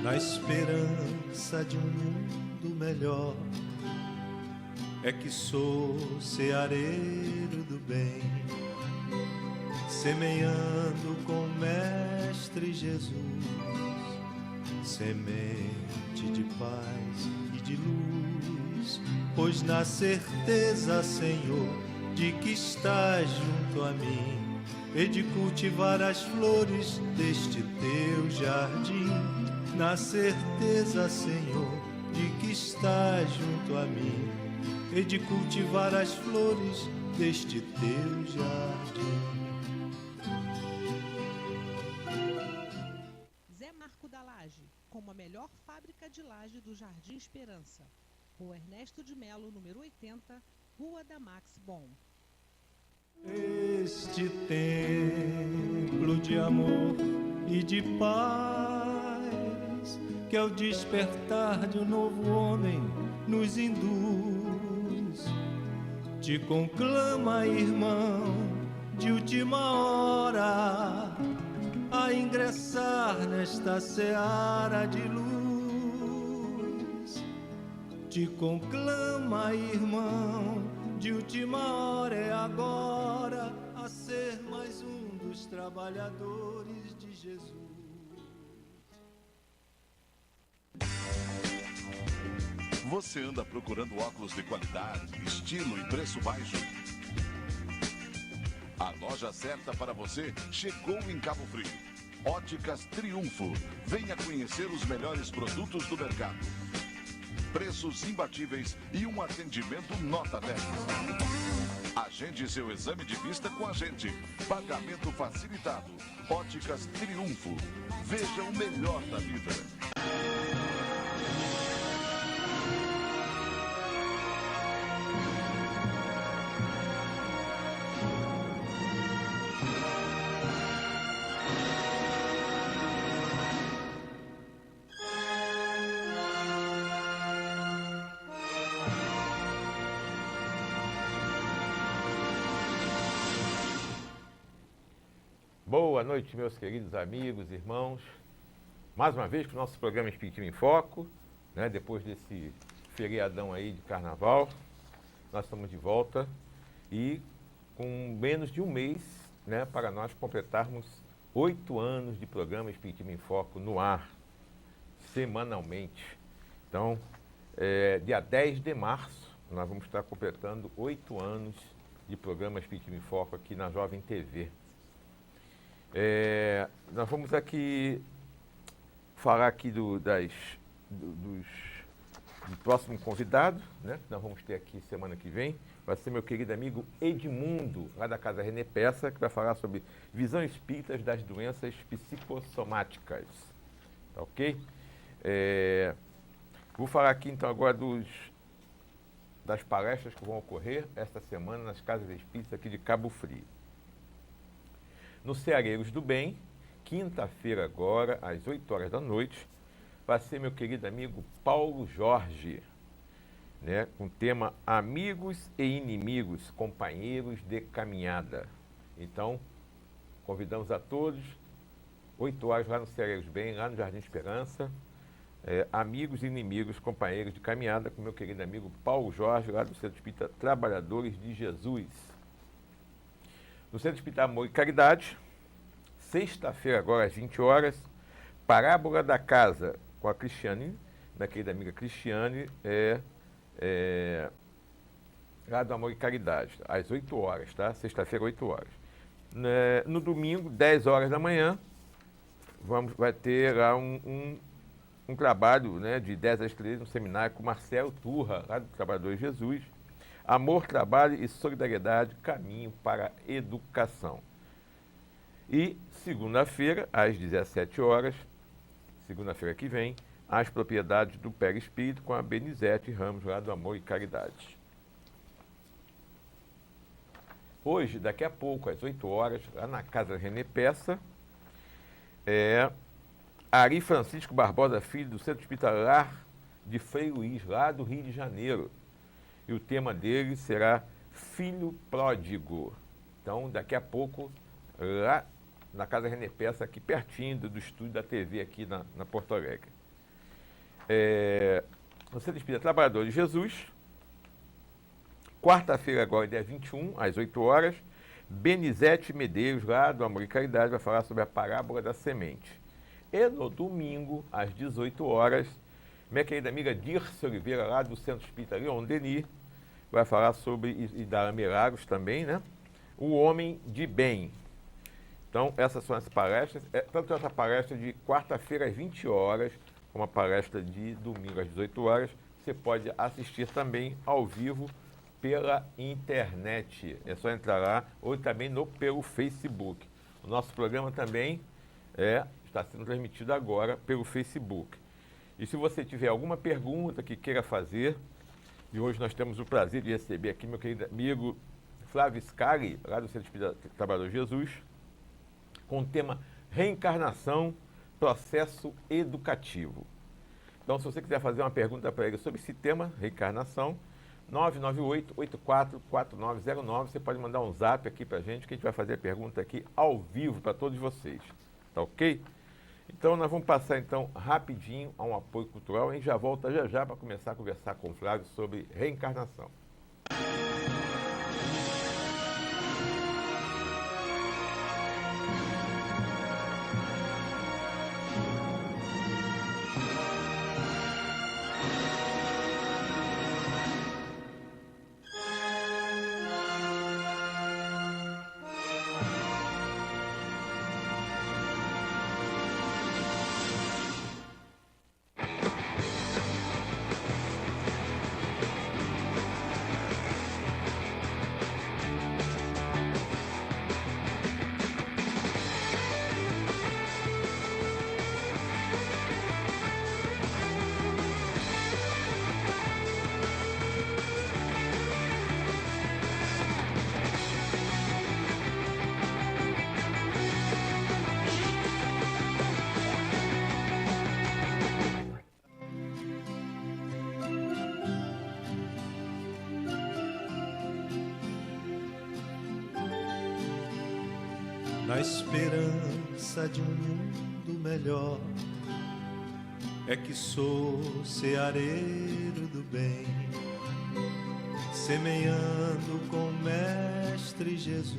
na esperança de um mundo melhor. É que sou ceareiro do bem, semeando com o Mestre Jesus, semente de paz e de luz, pois na certeza, Senhor, de que estás junto a mim, e de cultivar as flores deste teu jardim, na certeza, Senhor, de que estás junto a mim, e de cultivar as flores deste teu jardim. Zé Marco da Laje, como a melhor fábrica de laje do Jardim Esperança. Rua Ernesto de Melo, número 80, Rua da Max Bom. Este templo de amor e de paz, que é o despertar de um novo homem nos induz, te conclama, irmão, de última hora, a ingressar nesta seara de luz. Te conclama, irmão, de última hora, é agora, a ser mais um dos trabalhadores de Jesus. Você anda procurando óculos de qualidade, estilo e preço baixo? A loja certa para você chegou em Cabo Frio. Óticas Triunfo. Venha conhecer os melhores produtos do mercado. Preços imbatíveis e um atendimento nota 10. Agende seu exame de vista com a gente. Pagamento facilitado. Óticas Triunfo. Veja o melhor da vida. Boa noite, meus queridos amigos, irmãos. Mais uma vez com o nosso programa Espiritismo em Foco, né? Depois desse feriadão aí de carnaval, nós estamos de volta e com menos de um mês, né, para nós completarmos 8 anos de programa Espiritismo em Foco no ar, semanalmente. Então, dia 10 de março, nós vamos estar completando 8 anos de programa Espiritismo em Foco aqui na Jovem TV. Nós vamos aqui falar aqui do próximo convidado, né, que nós vamos ter aqui semana que vem. Vai ser meu querido amigo Edmundo, lá da Casa René Peça, que vai falar sobre visão espírita das doenças psicossomáticas. Tá ok? Vou falar aqui então agora das palestras que vão ocorrer esta semana nas Casas Espíritas aqui de Cabo Frio. No Ceareiros do Bem, quinta-feira agora, às 8 horas da noite, vai ser meu querido amigo Paulo Jorge, né, com o tema Amigos e Inimigos, Companheiros de Caminhada. Então, convidamos a todos, 8 horas lá no Ceareiros do Bem, lá no Jardim Esperança, Amigos e Inimigos, Companheiros de Caminhada, com meu querido amigo Paulo Jorge, lá do Centro Espírita Trabalhadores de Jesus. No Centro Espírita Amor e Caridade, sexta-feira agora às 20 horas, Parábola da Casa com a Cristiane, minha querida amiga Cristiane, lá do Amor e Caridade, às 8 horas, tá? Sexta-feira, 8 horas. No domingo, 10 horas da manhã, vai ter lá um trabalho, né, de 10 às 13, um seminário com Marcelo Turra, lá do Trabalhador de Jesus. Amor, Trabalho e Solidariedade, Caminho para a Educação. E segunda-feira, às 17 horas, segunda-feira que vem, As Propriedades do Perispírito com a Benizete Ramos, lá do Amor e Caridade. Hoje, daqui a pouco, às 8 horas, lá na Casa René Peça, Ari Francisco Barbosa Filho, do Centro Hospitalar de Frei Luís, lá do Rio de Janeiro. E o tema dele será Filho Pródigo. Então, daqui a pouco, lá na Casa René Peça, aqui pertinho do estúdio da TV aqui na Porto Alegre. no Centro Espírita Trabalhador de Jesus. Quarta-feira, agora, dia 21, às 8 horas, Benizete Medeiros, lá do Amor e Caridade, vai falar sobre a parábola da semente. E no domingo, às 18 horas, minha querida amiga Dirce Oliveira, lá do Centro Espírita Leon Denis, vai falar sobre, e da Milagros também, né? O Homem de Bem. Então, essas são as palestras. Tanto essa palestra de quarta-feira às 20 horas, como a palestra de domingo às 18 horas, você pode assistir também ao vivo pela internet. É só entrar lá, ou também pelo Facebook. O nosso programa também está sendo transmitido agora pelo Facebook. E se você tiver alguma pergunta que queira fazer, e hoje nós temos o prazer de receber aqui meu querido amigo Flávio Scali, lá do Centro Espírita Trabalhador de Jesus, com o tema Reencarnação, Processo Educativo. Então, se você quiser fazer uma pergunta para ele sobre esse tema, reencarnação, 998-844909, você pode mandar um zap aqui para a gente, que a gente vai fazer a pergunta aqui ao vivo para todos vocês. Tá ok? Então, nós vamos passar, então, rapidinho a um apoio cultural. A gente já volta já para começar a conversar com o Flávio sobre reencarnação. Na esperança de um mundo melhor, é que sou ceareiro do bem, semeando com o Mestre Jesus,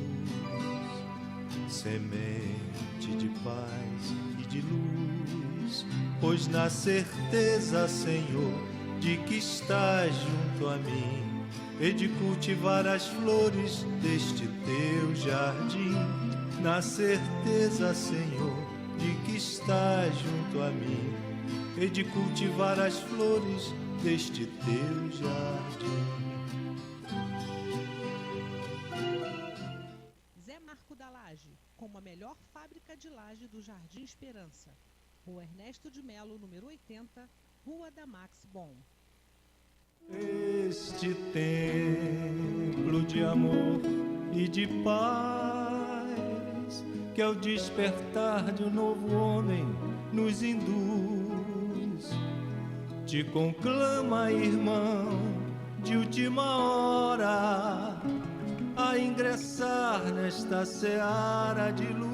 semente de paz e de luz, pois na certeza, Senhor, de que estás junto a mim, e de cultivar as flores deste teu jardim. Na certeza, Senhor, de que estás junto a mim, e de cultivar as flores deste teu jardim. Zé Marco da Laje, como a melhor fábrica de laje do Jardim Esperança. Rua Ernesto de Melo, número 80, Rua da Max Bom. Este templo de amor e de paz, que ao despertar de um novo homem nos induz, te conclama, irmão, de última hora, a ingressar nesta seara de luz.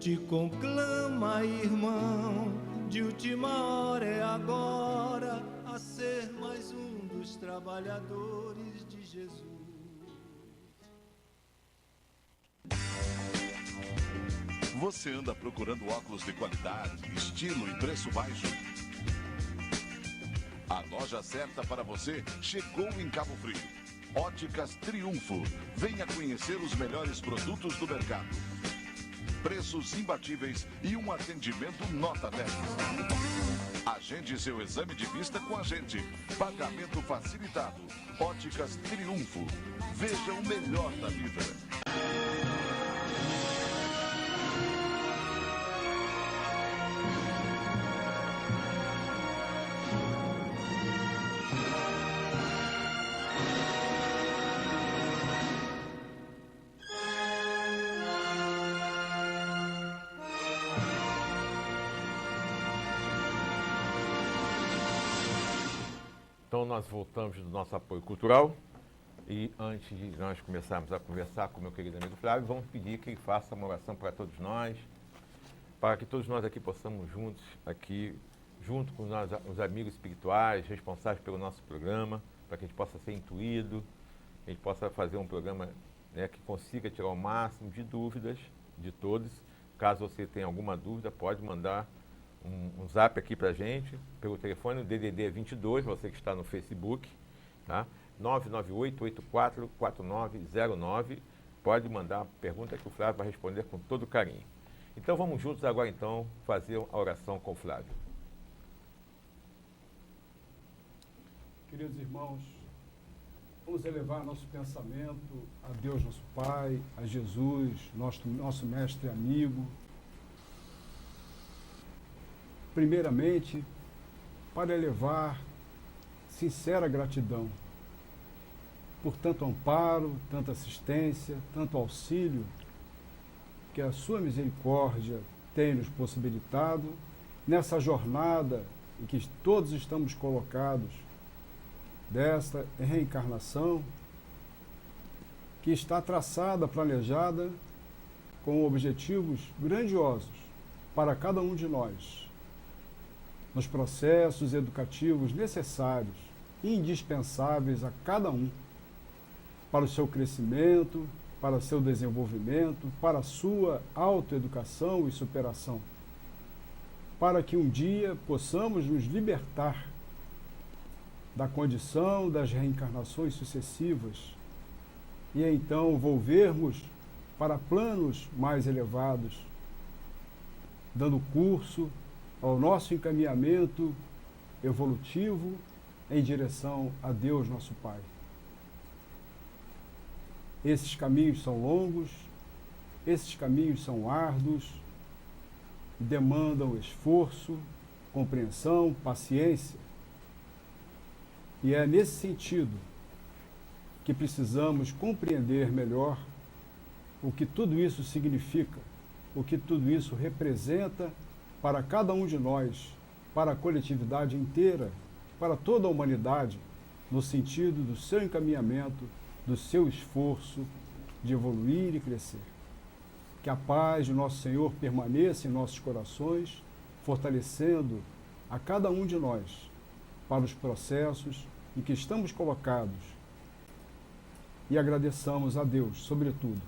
Te conclama, irmão, de última hora, é agora, a ser mais um dos trabalhadores de Jesus. Você anda procurando óculos de qualidade, estilo e preço baixo? A loja certa para você chegou em Cabo Frio. Óticas Triunfo. Venha conhecer os melhores produtos do mercado. Preços imbatíveis e um atendimento nota 10. Agende seu exame de vista com a gente. Pagamento facilitado. Óticas Triunfo. Veja o melhor da vida. Então, nós voltamos do nosso apoio cultural e antes de nós começarmos a conversar com o meu querido amigo Flávio, vamos pedir que ele faça uma oração para todos nós, para que todos nós aqui possamos juntos, junto com os amigos espirituais, responsáveis pelo nosso programa, para que a gente possa ser intuído, que a gente possa fazer um programa, né, que consiga tirar o máximo de dúvidas de todos. Caso você tenha alguma dúvida, pode mandar um zap aqui para a gente, pelo telefone, o DDD 22, você que está no Facebook, tá? 998-844909. Pode mandar a pergunta que o Flávio vai responder com todo carinho. Então vamos juntos agora então fazer a oração com o Flávio. Queridos irmãos, vamos elevar nosso pensamento a Deus nosso Pai, a Jesus, nosso mestre e amigo. Primeiramente, para elevar sincera gratidão por tanto amparo, tanta assistência, tanto auxílio que a sua misericórdia tem nos possibilitado nessa jornada em que todos estamos colocados desta reencarnação que está traçada, planejada com objetivos grandiosos para cada um de nós, nos processos educativos necessários e indispensáveis a cada um, para o seu crescimento, para o seu desenvolvimento, para a sua autoeducação e superação, para que um dia possamos nos libertar da condição das reencarnações sucessivas e então volvermos para planos mais elevados, dando curso ao nosso encaminhamento evolutivo em direção a Deus nosso Pai. Esses caminhos são longos, esses caminhos são árduos, demandam esforço, compreensão, paciência. E é nesse sentido que precisamos compreender melhor o que tudo isso significa, o que tudo isso representa para cada um de nós, para a coletividade inteira, para toda a humanidade, no sentido do seu encaminhamento, do seu esforço de evoluir e crescer. Que a paz de nosso Senhor permaneça em nossos corações, fortalecendo a cada um de nós para os processos em que estamos colocados. E agradeçamos a Deus, sobretudo,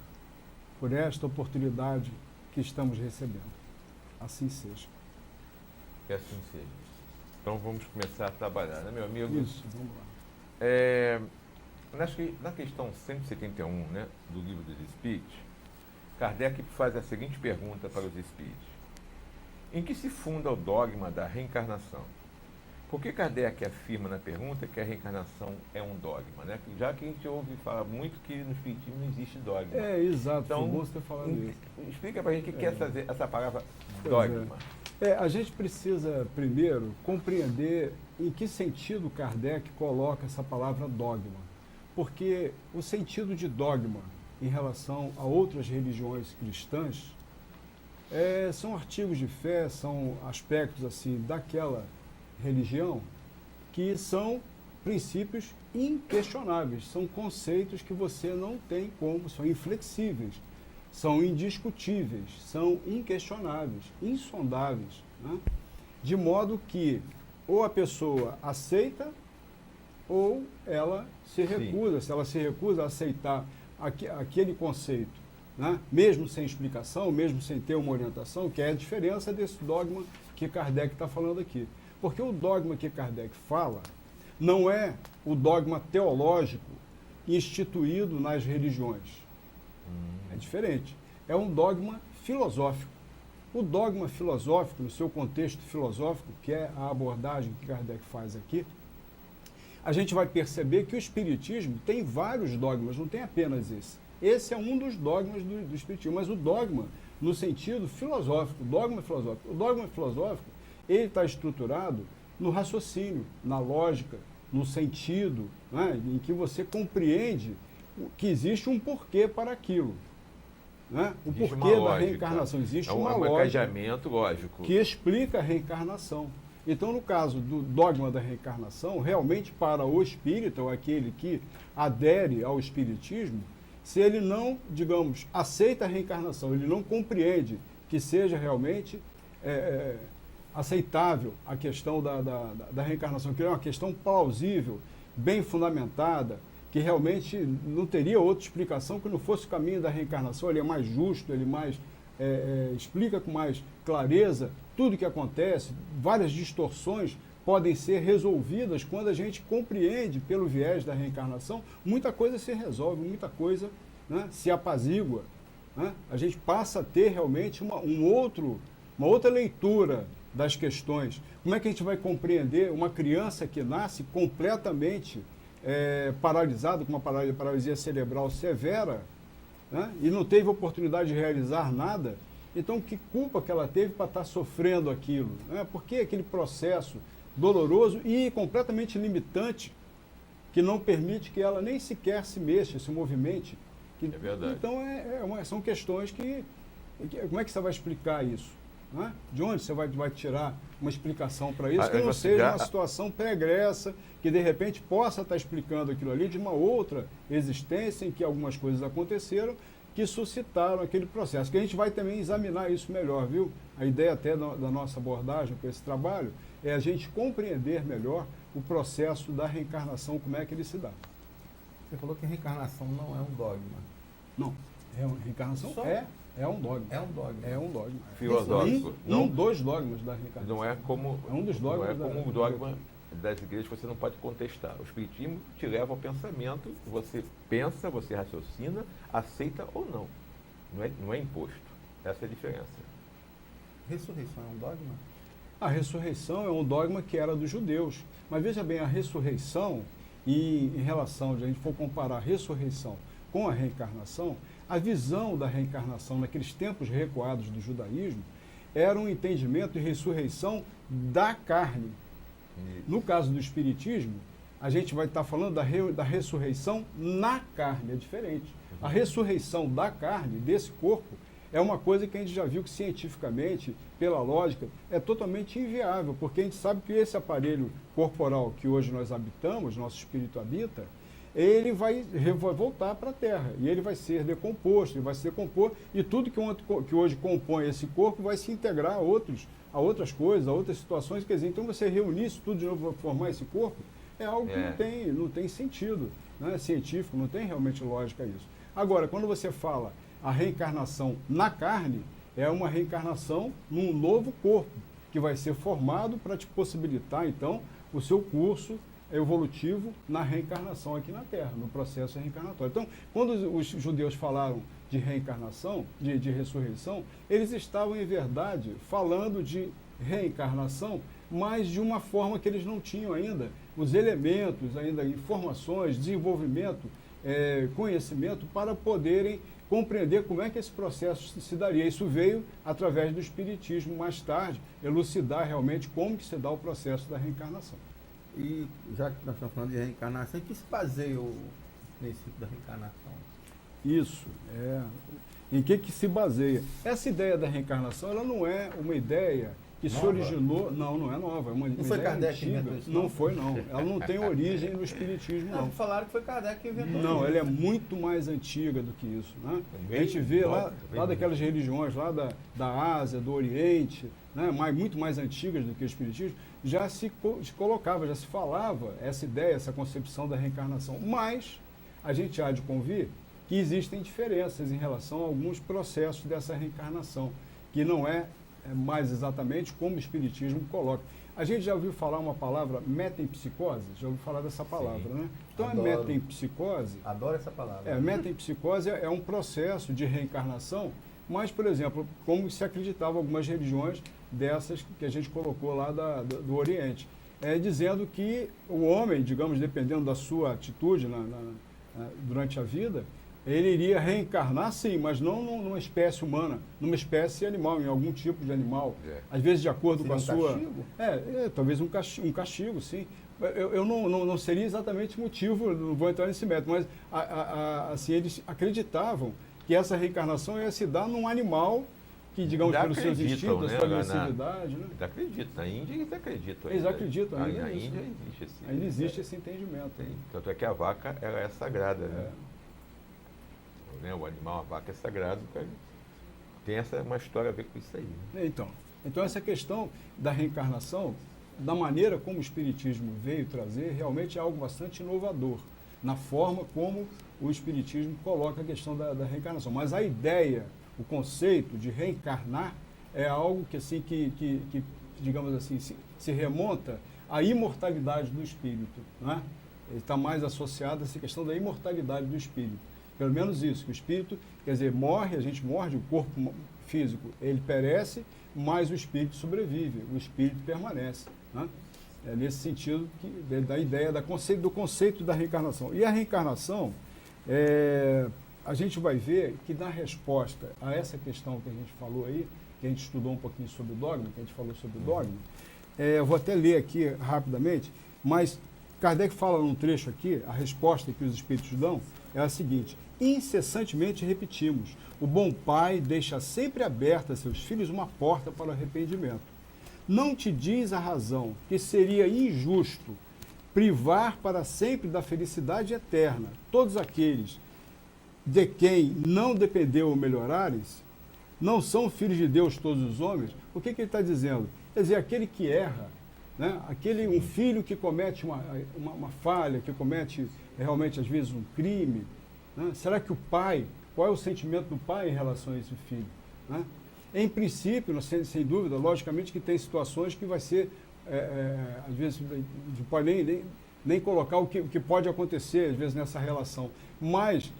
por esta oportunidade que estamos recebendo. Assim seja. Que assim seja. Então vamos começar a trabalhar, né, meu amigo? Isso, vamos lá. Na questão 171, né, do Livro dos Espíritos, Kardec faz a seguinte pergunta para os espíritos: em que se funda o dogma da reencarnação? Por que Kardec afirma na pergunta que a reencarnação é um dogma, né? Já que a gente ouve falar muito que no espiritismo não existe dogma. Exato, então, foi bom você ter falado isso. Explica para a gente o que é essa palavra dogma. A gente precisa primeiro compreender em que sentido Kardec coloca essa palavra dogma. Porque o sentido de dogma em relação a outras religiões cristãs são artigos de fé, são aspectos assim daquela religião que são princípios inquestionáveis, são conceitos que você não tem como, são inflexíveis, são indiscutíveis, são inquestionáveis, insondáveis, né? De modo que ou a pessoa aceita ou ela se recusa. Sim. Se ela se recusa a aceitar aquele conceito, né? Mesmo sem explicação, mesmo sem ter uma orientação, que é a diferença desse dogma que Kardec está falando aqui. Porque o dogma que Kardec fala não é o dogma teológico instituído nas religiões. É diferente. É um dogma filosófico. O dogma filosófico, no seu contexto filosófico, que é a abordagem que Kardec faz aqui, a gente vai perceber que o Espiritismo tem vários dogmas, não tem apenas esse. Esse é um dos dogmas do Espiritismo, mas o dogma no sentido filosófico, o dogma filosófico, ele está estruturado no raciocínio, na lógica, no sentido, né, em que você compreende que existe um porquê para aquilo. Né? O existe porquê da reencarnação. Existe uma lógica lógico que explica a reencarnação. Então, no caso do dogma da reencarnação, realmente para o espírita, ou aquele que adere ao espiritismo, se ele não, digamos, aceita a reencarnação, ele não compreende que seja realmente aceitável a questão da reencarnação, que é uma questão plausível, bem fundamentada, que realmente não teria outra explicação que não fosse o caminho da reencarnação. Ele é mais justo, ele mais explica com mais clareza tudo o que acontece, várias distorções podem ser resolvidas quando a gente compreende pelo viés da reencarnação, muita coisa se resolve, muita coisa, né, se apazigua. Né? A gente passa a ter realmente uma outra leitura das questões. Como é que a gente vai compreender uma criança que nasce completamente paralisada, com uma paralisia cerebral severa, né, e não teve oportunidade de realizar nada? Então, que culpa que ela teve para estar sofrendo aquilo? Né? Por que aquele processo doloroso e completamente limitante que não permite que ela nem sequer se mexa, se movimente? É verdade. Então, são questões que... Como é que você vai explicar isso? Né? De onde você vai tirar uma explicação para isso? Que não seja uma situação pregressa, que de repente possa estar explicando aquilo ali de uma outra existência em que algumas coisas aconteceram que suscitaram aquele processo. Que a gente vai também examinar isso melhor, viu? A ideia até da nossa abordagem com esse trabalho é a gente compreender melhor o processo da reencarnação, como é que ele se dá. Você falou que a reencarnação não é um dogma. Não, a reencarnação é um dogma. É um dogma. É um dogma. Filosófico. Um dos dogmas da reencarnação. Não é como, É um dos dogmas não é como o dogma das igrejas que você não pode contestar. O espiritismo te leva ao pensamento, você pensa, você raciocina, aceita ou não. Não é imposto. Essa é a diferença. Ressurreição é um dogma? A ressurreição é um dogma que era dos judeus. Mas veja bem, a ressurreição, e em relação, se a gente for comparar a ressurreição com a reencarnação, a visão da reencarnação naqueles tempos recuados do judaísmo era um entendimento de ressurreição da carne. No caso do espiritismo, a gente vai estar falando da ressurreição na carne, é diferente. A ressurreição da carne, desse corpo, é uma coisa que a gente já viu que cientificamente, pela lógica, é totalmente inviável, porque a gente sabe que esse aparelho corporal que hoje nós habitamos, nosso espírito habita, ele vai voltar para a Terra, e ele vai ser decomposto, ele vai se decompor, e tudo que hoje compõe esse corpo vai se integrar a outras coisas, a outras situações. Quer dizer, então você reunir isso tudo de novo para formar esse corpo, é algo que não tem sentido, né, científico, não tem realmente lógica isso. Agora, quando você fala a reencarnação na carne, é uma reencarnação num novo corpo, que vai ser formado para te possibilitar, então, o seu curso evolutivo na reencarnação aqui na Terra, no processo reencarnatório. Então, quando os judeus falaram de reencarnação, de ressurreição, eles estavam, em verdade, falando de reencarnação, mas de uma forma que eles não tinham ainda os elementos, ainda informações, desenvolvimento, conhecimento para poderem compreender como é que esse processo se daria. Isso veio através do espiritismo mais tarde, elucidar realmente como que se dá o processo da reencarnação. E já que nós estamos falando de reencarnação, em que se baseia o princípio da reencarnação? Isso, em que se baseia? Essa ideia da reencarnação, ela não é uma ideia que se originou, não é nova, é uma não foi ideia Kardec que antiga. inventou isso? Não foi, não. Ela não tem origem no espiritismo, não. Falaram que foi Kardec que inventou. Não, ela é muito mais antiga do que isso. Né? A gente vê lá daquelas religiões lá da Ásia, do Oriente, né, muito mais antigas do que o espiritismo, já se colocava, já se falava essa ideia, essa concepção da reencarnação. Mas a gente há de convir que existem diferenças em relação a alguns processos dessa reencarnação, que não é mais exatamente como o espiritismo coloca. A gente já ouviu falar uma palavra metempsicose? Já ouviu falar dessa palavra, Sim, né? Então adoro. a metempsicose... Adoro essa palavra. Metempsicose é um processo de reencarnação, mas, por exemplo, como se acreditava algumas religiões dessas que a gente colocou lá do Oriente, dizendo que o homem, digamos, dependendo da sua atitude durante a vida, ele iria reencarnar, sim, mas não numa espécie humana, numa espécie animal, em algum tipo de animal. Às vezes, de acordo com a sua... Castigo? Talvez um castigo, sim. Eu não seria exatamente motivo, não vou entrar nesse método, mas assim, eles acreditavam que essa reencarnação ia se dar num animal que, digamos, pelos seus instintos, né, sua agressividade... Né? Eles acreditam. Na Índia eles acreditam. Eles acreditam ainda. Na nisso, Índia né? existe esse... Ainda existe esse entendimento. Tem. Tanto é que a vaca ela é sagrada, né? O animal, a vaca é sagrado. Tem uma história a ver com isso aí. Né? Então essa questão da reencarnação, da maneira como o Espiritismo veio trazer, realmente é algo bastante inovador, na forma como o Espiritismo coloca a questão da reencarnação. Mas a ideia, o conceito de reencarnar é algo que, assim, que digamos assim, se remonta à imortalidade do espírito. Né? Ele está mais associado a essa questão da imortalidade do espírito. Pelo menos isso, que o espírito, quer dizer, morre, a gente morre, o corpo físico, ele perece, mas o espírito sobrevive, o espírito permanece. Né? É nesse sentido da ideia do conceito da reencarnação. E a reencarnação, a gente vai ver que na resposta a essa questão que a gente falou aí, que a gente estudou um pouquinho sobre o dogma, que a gente falou sobre o dogma, eu vou até ler aqui rapidamente, mas Kardec fala num trecho aqui, a resposta que os espíritos dão é a seguinte: incessantemente repetimos, o bom pai deixa sempre aberta a seus filhos uma porta para o arrependimento. Não te diz a razão que seria injusto privar para sempre da felicidade eterna todos aqueles de quem não dependeu o melhorares? Não são filhos de Deus todos os homens? O que ele está dizendo? Quer dizer, aquele que erra, né? Um filho que comete uma falha, que comete realmente às vezes um crime, né? Será que o pai, qual é o sentimento do pai em relação a esse filho? Né? Em princípio, sem dúvida, logicamente que tem situações que vai ser, às vezes, não pode nem colocar o que pode acontecer, às vezes, nessa relação. Mas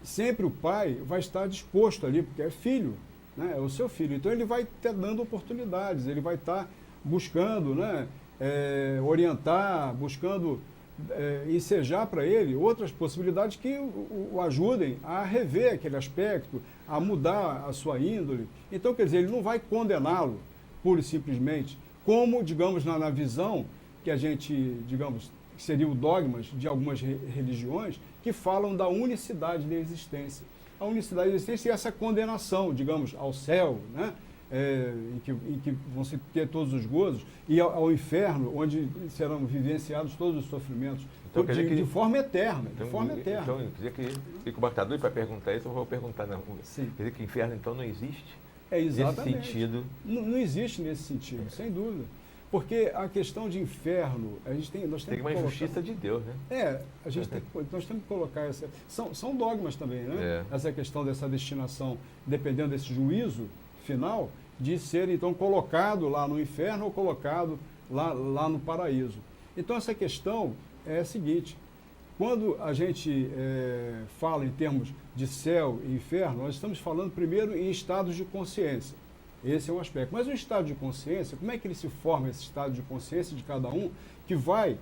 sempre o pai vai estar disposto ali, porque é filho, né? É o seu filho. Então ele vai estar dando oportunidades, ele vai estar buscando, né? Orientar, buscando ensejar para ele outras possibilidades que o ajudem a rever aquele aspecto, a mudar a sua índole. Então, quer dizer, ele não vai condená-lo pura e simplesmente, como, digamos, na visão que a gente, digamos, que seriam dogmas de algumas religiões que falam da unicidade da existência. A unicidade da existência e essa condenação, digamos, ao céu, né? Em que vão se ter todos os gozos, e ao inferno, onde serão vivenciados todos os sofrimentos, então, de forma eterna. Então, de forma eterna. Então, quer dizer que o Bartador, para perguntar isso, eu vou perguntar na rua. Sim. Quer dizer que o inferno, então, não existe? Exatamente. Nesse sentido? Não existe nesse sentido, sem dúvida. Porque a questão de inferno, nós temos tem uma injustiça de Deus, né? Nós temos que colocar essa... São dogmas também, né? Essa questão dessa destinação, dependendo desse juízo final, de ser, então, colocado lá no inferno ou colocado lá no paraíso. Então, essa questão é a seguinte: quando a gente fala em termos de céu e inferno, nós estamos falando primeiro em estados de consciência. Esse é um aspecto. Mas o estado de consciência, como é que ele se forma, esse estado de consciência de cada um, que vai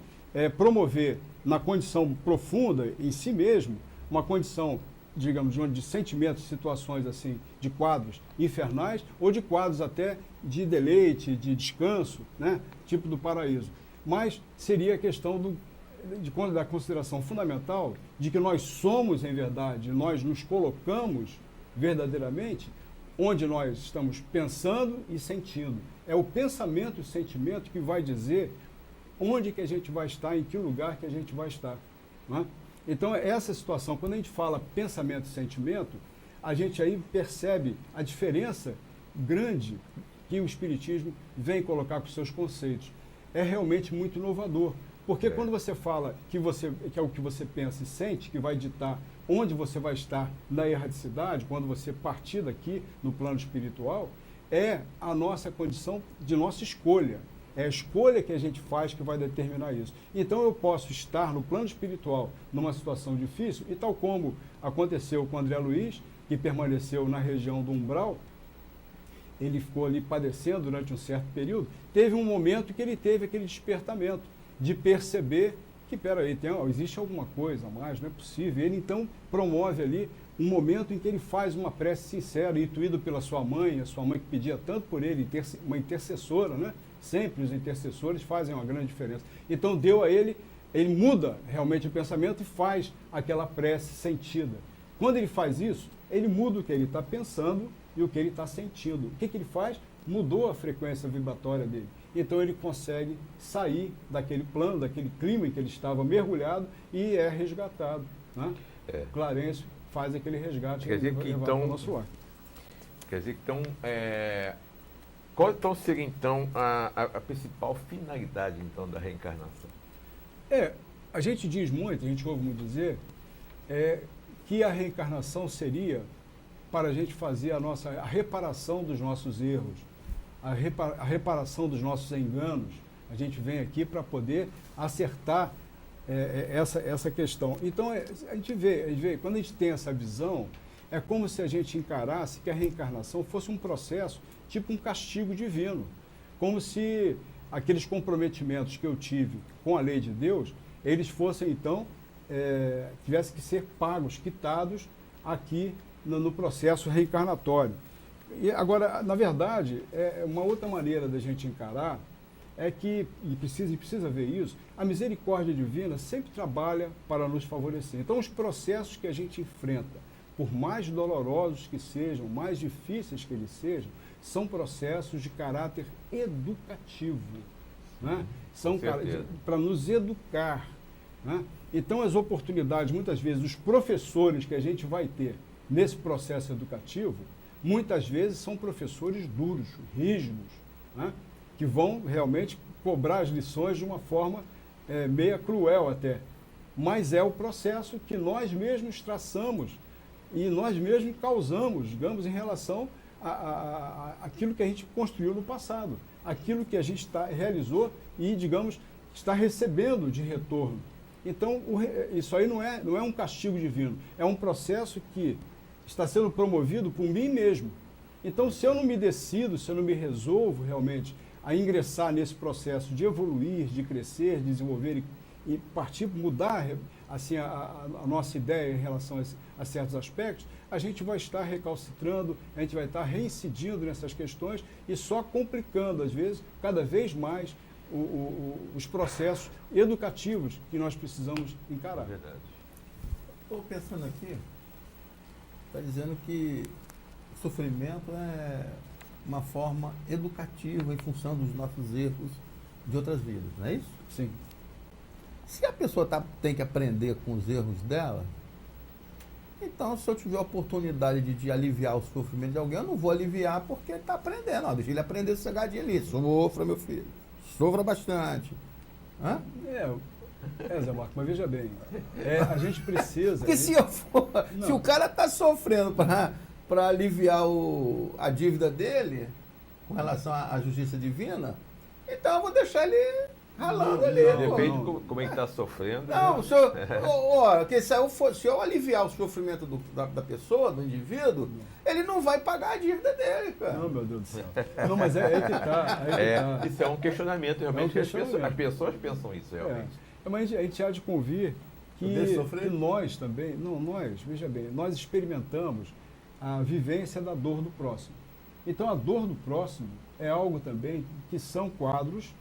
promover, na condição profunda em si mesmo, uma condição, digamos, de sentimentos, situações assim, de quadros infernais, ou de quadros até de deleite, de descanso, né? Tipo do paraíso. Mas seria a questão da consideração fundamental de que nós somos, em verdade, nós nos colocamos verdadeiramente onde nós estamos pensando e sentindo. É o pensamento e o sentimento que vai dizer onde que a gente vai estar, em que lugar que a gente vai estar. Né? Então, essa situação, quando a gente fala pensamento e sentimento, a gente aí percebe a diferença grande que o Espiritismo vem colocar com seus conceitos. É realmente muito inovador. Porque quando você fala que é o que você pensa e sente, que vai ditar onde você vai estar na erradicidade, quando você partir daqui no plano espiritual, é a nossa condição de nossa escolha. É a escolha que a gente faz que vai determinar isso. Então eu posso estar no plano espiritual numa situação difícil, e tal como aconteceu com André Luiz, que permaneceu na região do umbral, ele ficou ali padecendo durante um certo período, teve um momento que ele teve aquele despertamento de perceber que, peraí, existe alguma coisa a mais, não é possível. Ele então promove ali um momento em que ele faz uma prece sincera, intuído pela sua mãe, a sua mãe que pedia tanto por ele, uma intercessora, né? Sempre os intercessores fazem uma grande diferença. Então deu a ele muda realmente o pensamento e faz aquela prece sentida. Quando ele faz isso, ele muda o que ele está pensando e o que ele está sentindo. O que ele faz? Mudou a frequência vibratória dele. Então ele consegue sair daquele plano, daquele clima em que ele estava mergulhado e é resgatado. Né? Clarencio faz aquele resgate. Quer dizer que então nosso ar. Quer dizer, então, qual então seria então a principal finalidade então da reencarnação? A gente diz muito, a gente ouve muito dizer, que a reencarnação seria para a gente fazer a reparação dos nossos erros, a reparação dos nossos enganos. A gente vem aqui para poder acertar essa questão. Então, a gente vê, quando a gente tem essa visão, é como se a gente encarasse que a reencarnação fosse um processo, tipo um castigo divino. Como se aqueles comprometimentos que eu tive com a lei de Deus, eles fossem, então, tivessem que ser pagos, quitados aqui no processo reencarnatório. E agora, na verdade, uma outra maneira da gente encarar é que, e precisa ver isso, a misericórdia divina sempre trabalha para nos favorecer. Então, os processos que a gente enfrenta, por mais dolorosos que sejam, mais difíceis que eles sejam, são processos de caráter educativo, né? São para nos educar, né? Então, as oportunidades, muitas vezes, os professores que a gente vai ter nesse processo educativo, muitas vezes são professores duros, rígidos, né? Que vão realmente cobrar as lições de uma forma meia cruel até. Mas é o processo que nós mesmos traçamos e nós mesmos causamos, digamos, em relação àquilo que a gente construiu no passado, aquilo que a gente realizou e, digamos, está recebendo de retorno. Então, isso aí não é um castigo divino, é um processo que está sendo promovido por mim mesmo. Então, se eu não me decido, se eu não me resolvo realmente a ingressar nesse processo de evoluir, de crescer, de desenvolver e partir, mudar assim, a nossa ideia em relação a certos aspectos, a gente vai estar recalcitrando, a gente vai estar reincidindo nessas questões e só complicando, às vezes, cada vez mais os processos educativos que nós precisamos encarar. Verdade. Estou pensando aqui, está dizendo que o sofrimento é uma forma educativa em função dos nossos erros de outras vidas, não é isso? Sim. Se a pessoa tem que aprender com os erros dela, então se eu tiver a oportunidade de aliviar o sofrimento de alguém, eu não vou aliviar porque ele está aprendendo. Não, deixa ele aprender sossegadinho ali. Sofra, meu filho. Sofra bastante. Hã? Zé Marco, mas veja bem, a gente precisa... Porque se o cara está sofrendo para aliviar a dívida dele, com relação à justiça divina, então eu vou deixar ele ralando ali. Depende de como ele está sofrendo. Não, se eu aliviar o sofrimento da pessoa, do indivíduo, ele não vai pagar a dívida dele, cara. Não, meu Deus do céu. Não, mas é aí que tá. Isso é um questionamento, realmente. As pessoas pensam isso, realmente. Mas a gente há de convir que nós também, veja bem, nós experimentamos a vivência da dor do próximo. Então, a dor do próximo é algo também que são quadros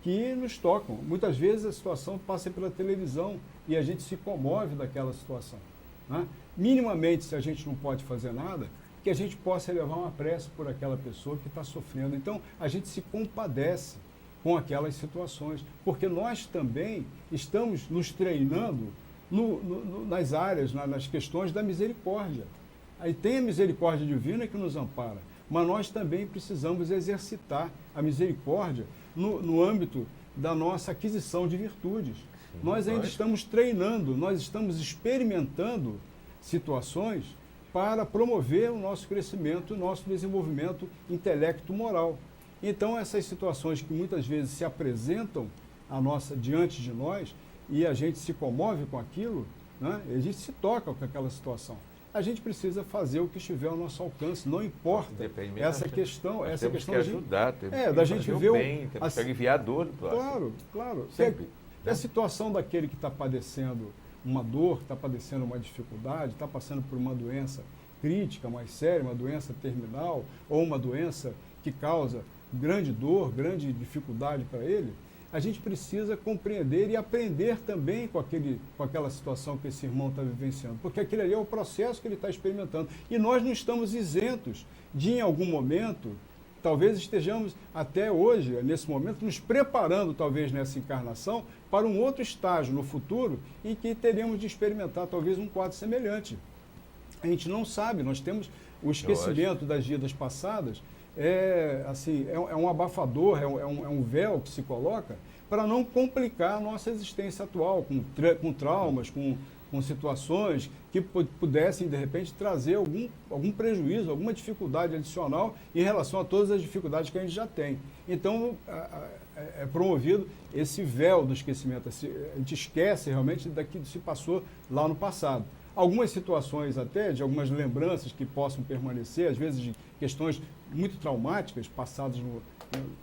que nos tocam. Muitas vezes a situação passa pela televisão e a gente se comove daquela situação, né? Minimamente, se a gente não pode fazer nada, que a gente possa levar uma prece por aquela pessoa que está sofrendo. Então, a gente se compadece com aquelas situações, porque nós também estamos nos treinando nas áreas, nas questões da misericórdia. Aí tem a misericórdia divina que nos ampara, mas nós também precisamos exercitar a misericórdia no âmbito da nossa aquisição de virtudes. Sim, nós ainda estamos treinando, nós estamos experimentando situações para promover o nosso crescimento, o nosso desenvolvimento intelecto-moral. Então, essas situações que muitas vezes se apresentam diante de nós e a gente se comove com aquilo, né? A gente se toca com aquela situação. A gente precisa fazer o que estiver ao nosso alcance, não importa essa questão. Essa questão que ajudar, da gente ver o bem, temos que aliviar a dor do próximo. Claro. Sempre. A situação daquele que está padecendo uma dor, está padecendo uma dificuldade, está passando por uma doença crítica, mais séria, uma doença terminal, ou uma doença que causa grande dor, grande dificuldade para ele, a gente precisa compreender e aprender também com aquela situação que esse irmão está vivenciando, porque aquele ali é o processo que ele está experimentando. E nós não estamos isentos de, em algum momento, talvez estejamos até hoje, nesse momento, nos preparando, talvez nessa encarnação, para um outro estágio no futuro em que teremos de experimentar talvez um quadro semelhante. A gente não sabe, nós temos o esquecimento das vidas passadas, é um abafador, é um véu que se coloca para não complicar a nossa existência atual, com traumas, com situações que pudessem, de repente, trazer algum prejuízo, alguma dificuldade adicional em relação a todas as dificuldades que a gente já tem. Então, é promovido esse véu do esquecimento. A gente esquece realmente daquilo que se passou lá no passado. Algumas situações até, de algumas lembranças que possam permanecer, às vezes de questões muito traumáticas passadas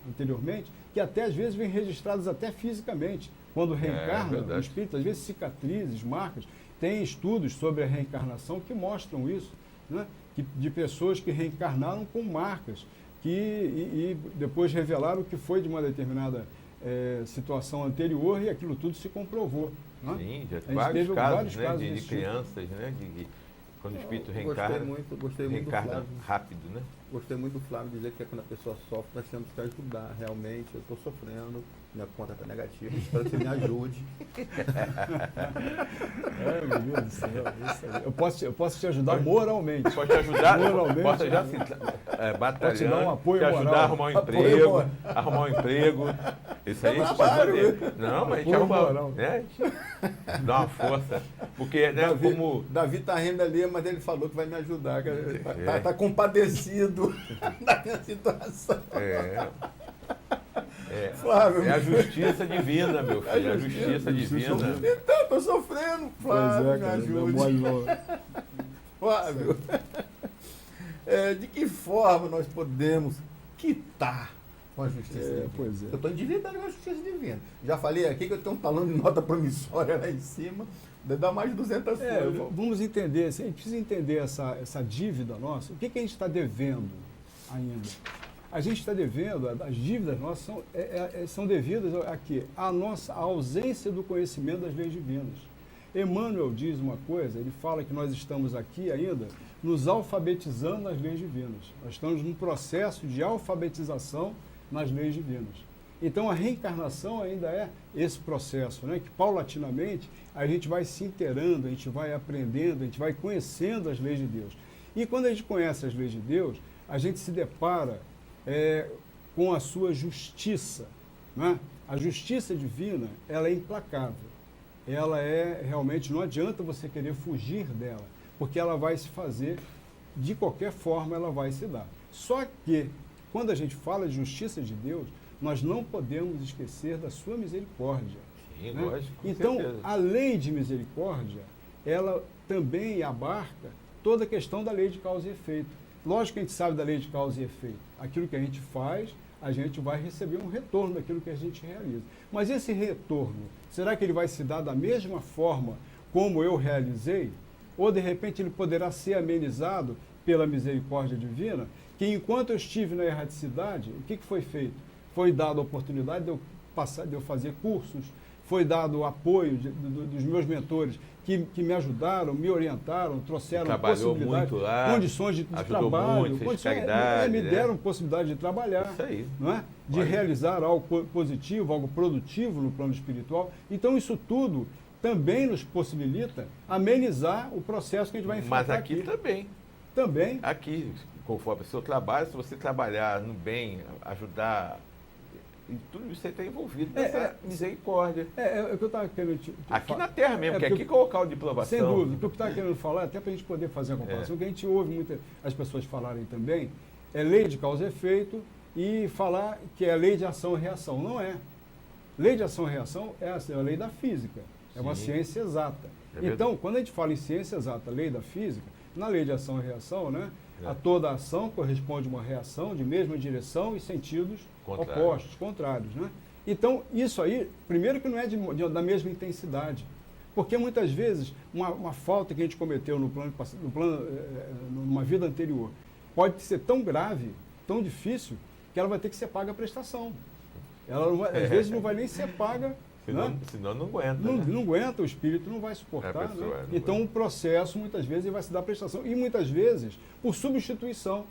anteriormente, que até às vezes vêm registradas até fisicamente. Quando reencarna o espírito, às vezes cicatrizes, marcas. Tem estudos sobre a reencarnação que mostram isso, né? De pessoas que reencarnaram com marcas, e depois revelaram que foi de uma determinada situação anterior e aquilo tudo se comprovou. Né? Sim, já vários casos, né, de crianças, né, quando o espírito reencarna, gostei muito reencarna rápido, né? Gostei muito do Flávio dizer que quando a pessoa sofre, nós temos que ajudar. Realmente, eu estou sofrendo, minha conta está negativa, espero que você me ajude. Meu Deus do céu, eu posso te ajudar moralmente. Pode te ajudar, moralmente, posso já batalhando, pode te dar um apoio te ajudar moral. a arrumar um emprego, Isso aí a gente pode fazer. Não, mas a gente arruma, né? A gente dá uma força. Porque, né, Davi está rindo ali, mas ele falou que vai me ajudar. Está compadecido da minha situação. Flávio, é a justiça divina, meu filho. A justiça divina. Então, estou sofrendo, Flávio, me ajude. Flávio, de que forma nós podemos quitar com a justiça divina? Pois é. Eu estou endividado com a justiça divina. Já falei aqui que eu tenho um talão de nota promissória lá em cima, dá mais de 200 folhas. Vamos entender, a gente precisa entender essa dívida nossa. O que a gente está devendo ainda? A gente está devendo, as dívidas nossas são devidas à nossa ausência do conhecimento das leis divinas. Emmanuel diz uma coisa, ele fala que nós estamos aqui ainda nos alfabetizando nas leis divinas. Nós estamos num processo de alfabetização nas leis divinas. Então a reencarnação ainda é esse processo, né? Que paulatinamente a gente vai se inteirando, a gente vai aprendendo, a gente vai conhecendo as leis de Deus. E quando a gente conhece as leis de Deus, a gente se depara com a sua justiça, né? A justiça divina, ela é implacável. Ela realmente, não adianta você querer fugir dela, porque ela vai se fazer, de qualquer forma ela vai se dar. Só que, quando a gente fala de justiça de Deus, nós não podemos esquecer da sua misericórdia. Sim, né? lógico, com então, certeza. a lei de misericórdia, ela também abarca toda a questão da lei de causa e efeito. Lógico que a gente sabe da lei de causa e efeito. Aquilo que a gente faz, a gente vai receber um retorno daquilo que a gente realiza. Mas esse retorno, será que ele vai se dar da mesma forma como eu realizei? Ou, de repente, ele poderá ser amenizado pela misericórdia divina? Que enquanto eu estive na erraticidade, o que foi feito? Foi dada a oportunidade de eu fazer cursos, foi dado o apoio dos meus mentores que me ajudaram, me orientaram, trouxeram possibilidades, muito lá, condições de trabalho, me deram possibilidade de trabalhar, isso aí. não é? De realizar algo positivo, algo produtivo no plano espiritual. Então isso tudo também nos possibilita amenizar o processo que a gente vai enfrentar. Mas aqui também. Também. Aqui, conforme o seu trabalho, se você trabalhar no bem, ajudar, e tudo isso aí está envolvido nessa misericórdia. É o que eu estava querendo aqui na Terra mesmo, porque aqui que é o local de provação. Sem dúvida. O que eu estava querendo falar, até para a gente poder fazer a comparação, que a gente ouve muitas as pessoas falarem também, é lei de causa e efeito, e falar que é lei de ação e reação. Não é. Lei de ação e reação é a lei da física. É uma ciência exata. Então, quando a gente fala em ciência exata, lei da física, na lei de ação e reação, né, a toda ação corresponde uma reação de mesma direção e sentidos opostos, contrários. Né? Então, isso aí, primeiro que não é da mesma intensidade. Porque muitas vezes, uma falta que a gente cometeu numa vida anterior, pode ser tão grave, tão difícil, que ela vai ter que ser paga a prestação. Ela não vai, às vezes não vai nem ser paga. Senão não aguenta. Não aguenta, o espírito não vai suportar. Né? Então o processo muitas vezes vai se dar prestação. E muitas vezes por substituição.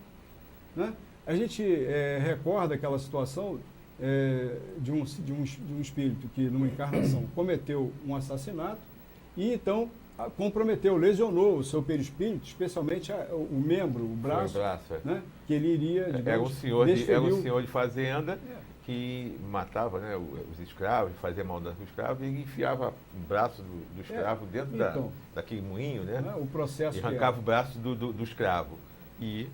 Né? A gente recorda aquela situação de um espírito que numa encarnação cometeu um assassinato e então comprometeu, lesionou o seu perispírito, especialmente o membro, o braço, né, que ele iria, digamos, era um senhor de fazenda É. que matava, né, os escravos, fazia maldade com os escravos e enfiava o braço do escravo dentro então, daquele moinho, né? O processo E arrancava o braço do escravo. E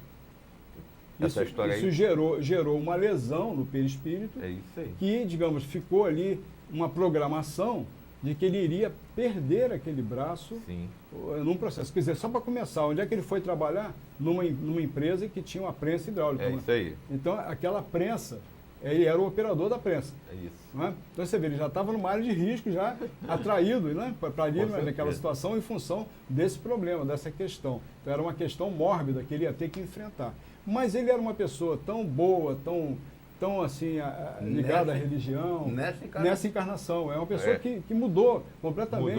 essa história isso aí... gerou uma lesão no perispírito, É isso aí. que, digamos, ficou ali uma programação de que ele iria perder aquele braço Sim. num processo. Quer dizer, só para começar, onde é que ele foi trabalhar? Numa empresa que tinha uma prensa hidráulica. É isso aí. Então, aquela prensa, ele era o operador da prensa. É isso. Não é? Então, você vê, ele já estava numa área de risco, já atraído, né, para ali, Com naquela certeza. situação, em função desse problema, dessa questão. Então, era uma questão mórbida que ele ia ter que enfrentar. Mas ele era uma pessoa tão boa, tão assim, ligada à religião, nessa encarnação. É uma pessoa que mudou completamente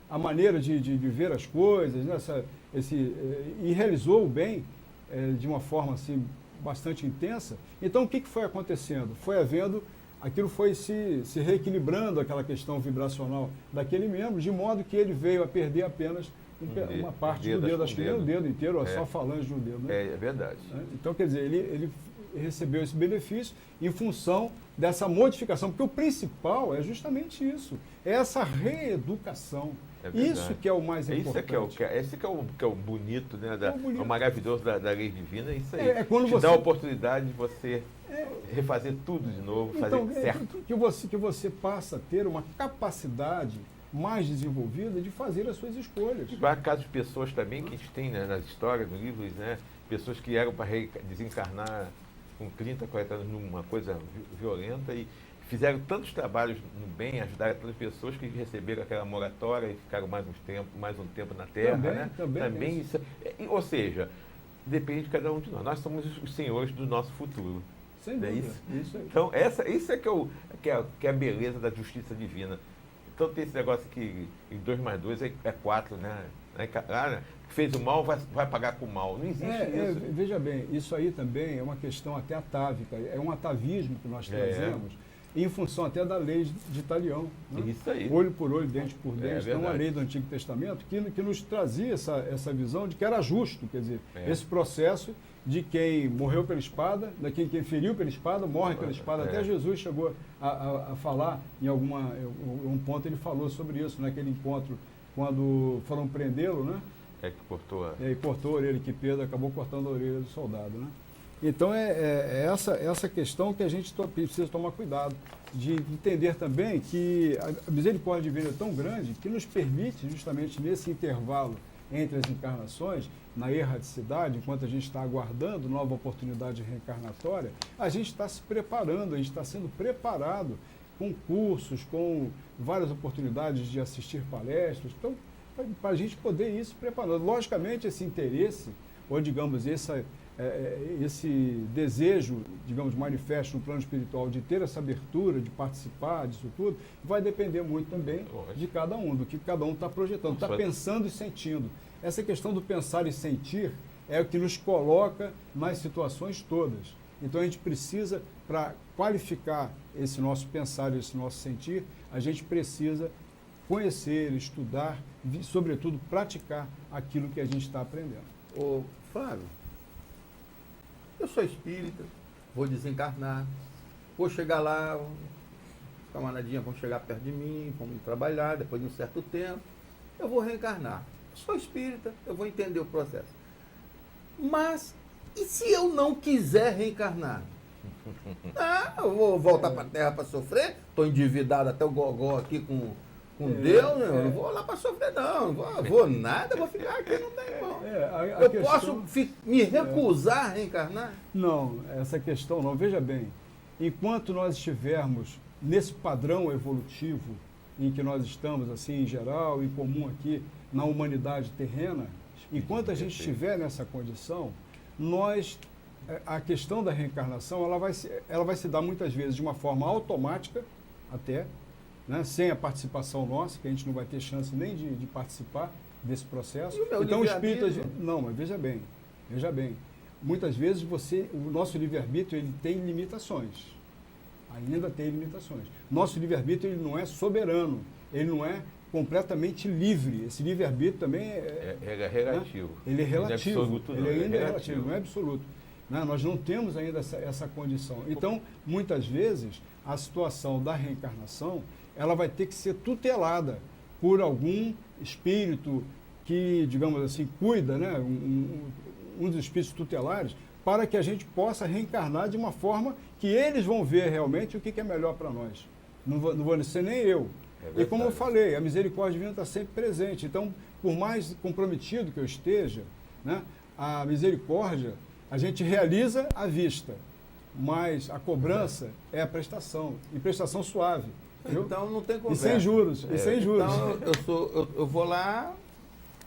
a maneira de ver as coisas, né? E realizou o bem de uma forma assim, bastante intensa. Então, o que foi acontecendo? Foi havendo, aquilo foi se reequilibrando, aquela questão vibracional daquele membro, de modo que ele veio a perder apenas uma parte do dedo, acho que nem o dedo inteiro, só a falange do dedo. Né? É verdade. Então, quer dizer, ele recebeu esse benefício em função dessa modificação, porque o principal é justamente isso, é essa reeducação. Isso que é o mais importante. Esse que é o bonito, né, bonito. o maravilhoso da lei divina, é isso aí. É quando Te dá a oportunidade de você refazer tudo de novo, então, fazer certo. Que você passa a ter uma capacidade mais desenvolvida de fazer as suas escolhas. Há casos de pessoas também que a gente tem, né, nas histórias, nos livros, né, pessoas que eram para desencarnar com 30, 40 anos numa coisa violenta e fizeram tantos trabalhos no bem, ajudaram tantas pessoas que receberam aquela moratória e ficaram mais um tempo na Terra. Também isso. Ou seja, depende de cada um de nós. Nós somos os senhores do nosso futuro. Sem dúvida. É isso? Aí. Então, isso é que é a beleza da justiça divina. Então tem esse negócio que 2 mais 2 é 4, né? Fez o mal, vai pagar com o mal. Não existe isso. Veja bem, isso aí também é uma questão até atávica, é um atavismo que nós trazemos, em função até da lei de Italião. Né? Isso aí. Olho por olho, dente por dente. Então, a lei do Antigo Testamento que nos trazia essa visão de que era justo, quer dizer, esse processo de quem morreu pela espada, quem feriu pela espada, morre pela espada. Até Jesus chegou a falar, em um ponto ele falou sobre isso, naquele encontro, quando foram prendê-lo, né? Que cortou E cortou a orelha, que Pedro acabou cortando a orelha do soldado, né? Então, essa questão que a gente precisa tomar cuidado, de entender também que a misericórdia divina é tão grande que nos permite, justamente nesse intervalo entre as encarnações, na erraticidade, enquanto a gente está aguardando nova oportunidade reencarnatória, a gente está se preparando, a gente está sendo preparado com cursos, com várias oportunidades de assistir palestras, então, para a gente poder ir se preparando. Logicamente, esse interesse, ou digamos, esse desejo, digamos, manifesto no plano espiritual de ter essa abertura, de participar disso tudo, vai depender muito também de cada um, do que cada um está projetando, está pensando e sentindo. Essa questão do pensar e sentir é o que nos coloca nas situações todas. Então a gente precisa, para qualificar esse nosso pensar e esse nosso sentir, a gente precisa conhecer, estudar, sobretudo praticar aquilo que a gente está aprendendo. Ô, Flávio, eu sou espírita, vou desencarnar, vou chegar lá, os camaradinhas vão chegar perto de mim, vão me trabalhar, depois de um certo tempo, eu vou reencarnar. Eu sou espírita, eu vou entender o processo. Mas, e se eu não quiser reencarnar? Eu vou voltar para a Terra para sofrer? Estou endividado até o gogó aqui com Deus, eu não vou lá para sofrer, não vou nada, vou ficar aqui, não tem irmão. Eu posso me recusar a reencarnar? Não, essa questão não. Veja bem, enquanto nós estivermos nesse padrão evolutivo em que nós estamos, assim, em geral, em comum aqui, na humanidade terrena, enquanto a gente estiver nessa condição, a questão da reencarnação, ela vai se dar muitas vezes de uma forma automática, até, né, sem a participação nossa, que a gente não vai ter chance nem de participar desse processo. Então o espírito... Não, mas veja bem, muitas vezes o nosso livre-arbítrio ele tem limitações. Ainda tem limitações. Nosso livre-arbítrio ele não é soberano, ele não é completamente livre. Esse livre-arbítrio também É relativo. Ele é relativo. absoluto, não, Ele ainda é relativo, não é absoluto. Né? Nós não temos ainda essa condição. Então, muitas vezes, a situação da reencarnação, ela vai ter que ser tutelada por algum espírito que, digamos assim, cuida, né? Um dos espíritos tutelares, para que a gente possa reencarnar de uma forma que eles vão ver realmente o que é melhor para nós. Não vou ser nem eu. E como eu falei, a misericórdia divina está sempre presente. Então, por mais comprometido que eu esteja, né, a misericórdia a gente realiza à vista, mas a cobrança é a prestação, e prestação suave. Viu? Então não tem E conversa. sem juros, e sem juros. Então eu vou lá,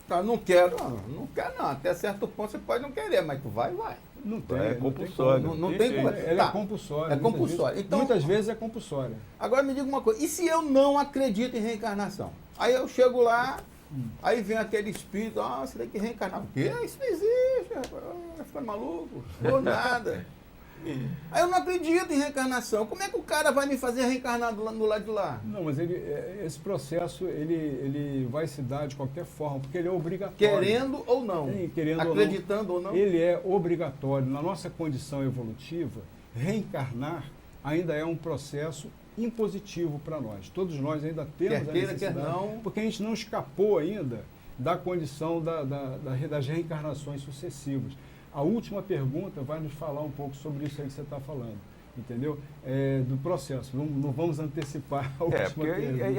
tá, não quero, não quero não. Até certo ponto você pode não querer, mas tu vai. Não tem. É compulsório. Não tem como. Ela é compulsória. É compulsória. Então, muitas vezes é compulsória. agora me diga uma coisa, e se eu não acredito em reencarnação? Aí eu chego lá, aí vem aquele espírito, você tem que reencarnar. O quê? Isso não existe, rapaz. Vai ficar maluco? Ou nada. Aí eu não acredito em reencarnação. Como é que o cara vai me fazer reencarnar no lado de lá? Não, mas esse processo ele vai se dar de qualquer forma, porque ele é obrigatório. Querendo ou não? Sim, querendo acreditando ou não? Ele é obrigatório. Na nossa condição evolutiva, reencarnar ainda é um processo impositivo para nós. Todos nós ainda temos Quer a queira, necessidade, quer não. porque a gente não escapou ainda da condição das reencarnações sucessivas. A última pergunta vai nos falar um pouco sobre isso aí que você está falando, entendeu? Do processo. Não vamos antecipar a última porque pergunta. a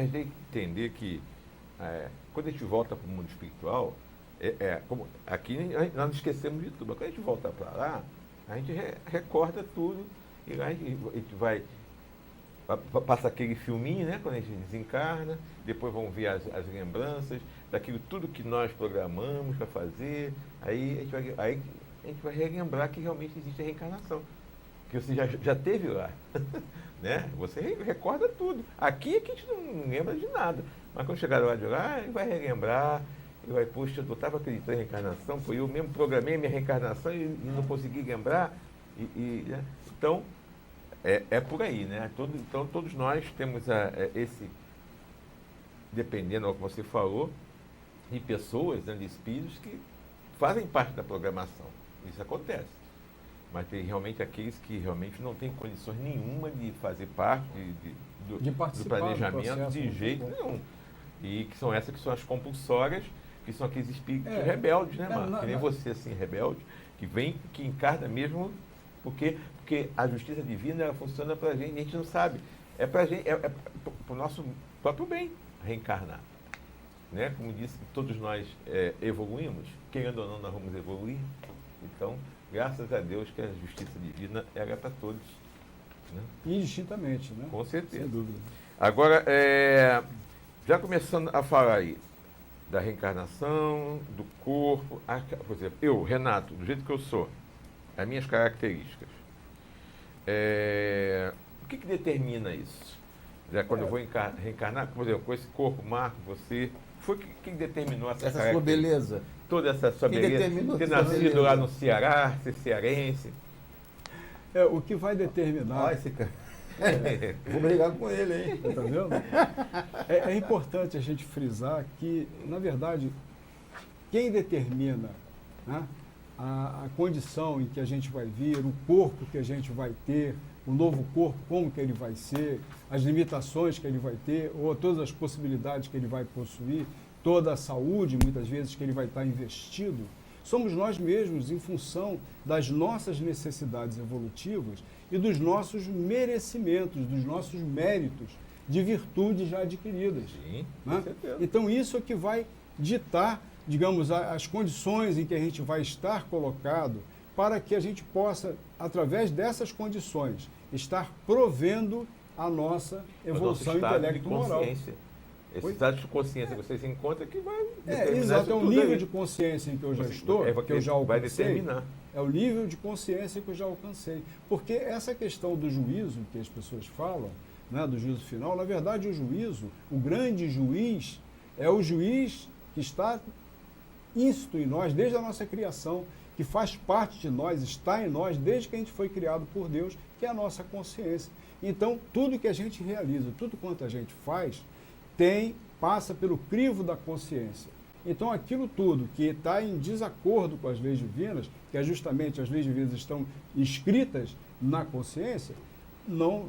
gente tem que entender que quando a gente volta para o mundo espiritual, como aqui nós não esquecemos de tudo, mas quando a gente volta para lá, a gente recorda tudo e lá a gente vai passa aquele filminho, né, quando a gente desencarna, depois vão ver as lembranças daquilo tudo que nós programamos para fazer, aí a gente vai relembrar que realmente existe a reencarnação, que você já teve lá, né? Você recorda tudo. Aqui é que a gente não lembra de nada, mas quando chegar lá de lá, ele vai relembrar, e vai, poxa, eu estava acreditando em reencarnação, foi eu mesmo programei minha reencarnação e não consegui lembrar, né? Então, é por aí, né? Então, todos nós temos esse, dependendo do que você falou, de pessoas, né, de espíritos que fazem parte da programação. Isso acontece. Mas tem realmente aqueles que realmente não têm condições nenhuma de fazer parte De participar do planejamento do processo, de jeito nenhum. E que são essas que são as compulsórias, que são aqueles espíritos rebeldes, né, Marcos? Que nem você, assim, rebelde, que encarna mesmo porque a justiça divina ela funciona para a gente não sabe. É para gente, para o nosso próprio bem reencarnar. Né? Como disse, todos nós evoluímos, querendo ou não, nós vamos evoluir. Então, graças a Deus que a justiça divina era para todos. Né? Indistintamente, né? Com certeza. Sem dúvida. Agora, já começando a falar aí da reencarnação, do corpo, por exemplo, eu, Renato, do jeito que eu sou, as minhas características. O que determina isso? Quando eu vou reencarnar, por exemplo, com esse corpo, Marco, você, foi quem determinou essa sua beleza? Toda essa sua beleza? Ter nascido lá no Ceará, ser cearense? O que vai determinar... Olha esse cara. Vou brigar com ele, hein? Tá vendo? É importante a gente frisar que, na verdade, quem determina, né, a condição em que a gente vai vir, o corpo que a gente vai ter, o novo corpo, como que ele vai ser, as limitações que ele vai ter, ou todas as possibilidades que ele vai possuir, toda a saúde, muitas vezes, que ele vai estar investido, somos nós mesmos em função das nossas necessidades evolutivas e dos nossos merecimentos, dos nossos méritos de virtudes já adquiridas. Sim, né? com certeza. Então isso é que vai ditar, digamos, as condições em que a gente vai estar colocado para que a gente possa, através dessas condições, estar provendo a nossa evolução intelecto-moral. Esse estado de consciência que você se encontra que vai exato, é o nível de consciência em que eu já estou, que eu já alcancei. Vai determinar. É o nível de consciência que eu já alcancei. Porque essa questão do juízo, que as pessoas falam, né, do juízo final, na verdade o juízo, o grande juiz, é o juiz que está íncito em nós desde a nossa criação, que faz parte de nós, está em nós desde que a gente foi criado por Deus, que é a nossa consciência. Então, tudo que a gente realiza, tudo quanto a gente faz, tem passa pelo crivo da consciência. Então, aquilo tudo que está em desacordo com as leis divinas, que é justamente as leis divinas estão escritas na consciência, não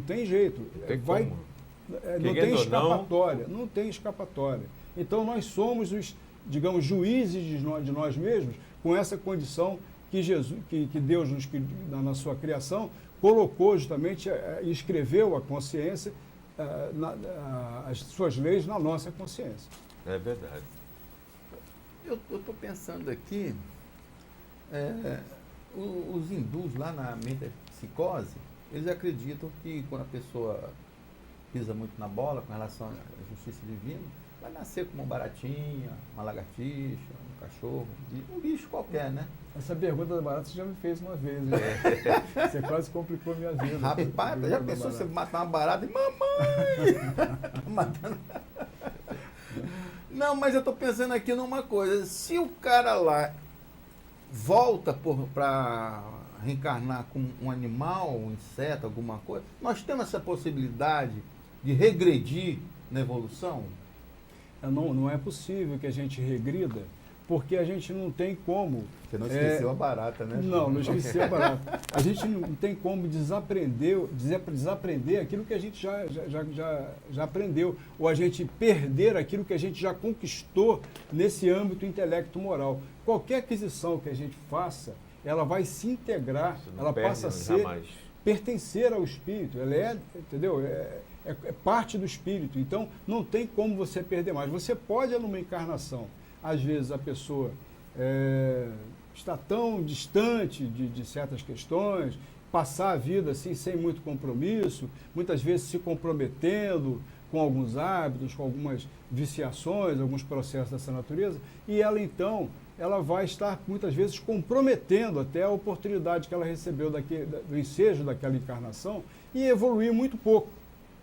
tem jeito. Não tem escapatória. Não tem escapatória. Então, nós somos os, digamos, juízes de nós mesmos, com essa condição que Deus, na sua criação, colocou justamente e escreveu a consciência, as suas leis na nossa consciência. É verdade. Eu estou pensando aqui, os hindus lá na metapsicose, eles acreditam que quando a pessoa pisa muito na bola com relação à justiça divina, vai nascer como uma baratinha, uma lagartixa, um cachorro, um bicho qualquer, né? Essa pergunta da barata você já me fez uma vez, né? Você quase complicou minha vida. Rapaz, já pensou você matar uma barata e mamãe? Matando. Não, mas eu estou pensando aqui numa coisa. Se o cara lá volta para reencarnar com um animal, um inseto, alguma coisa, nós temos essa possibilidade de regredir na evolução? Não é possível que a gente regrida, porque a gente não tem como... Você não esqueceu a barata, né? Não esqueci a barata. A gente não tem como desaprender aquilo que a gente já aprendeu, ou a gente perder aquilo que a gente já conquistou nesse âmbito intelecto-moral. Qualquer aquisição que a gente faça, ela vai se integrar, ela passa a pertencer ao espírito, ela entendeu? É parte do espírito, então não tem como você perder mais. Você pode, numa encarnação, às vezes a pessoa está tão distante de certas questões, passar a vida assim sem muito compromisso, muitas vezes se comprometendo com alguns hábitos, com algumas viciações, alguns processos dessa natureza, e ela então, ela vai estar muitas vezes comprometendo até a oportunidade que ela recebeu do ensejo daquela encarnação e evoluir muito pouco.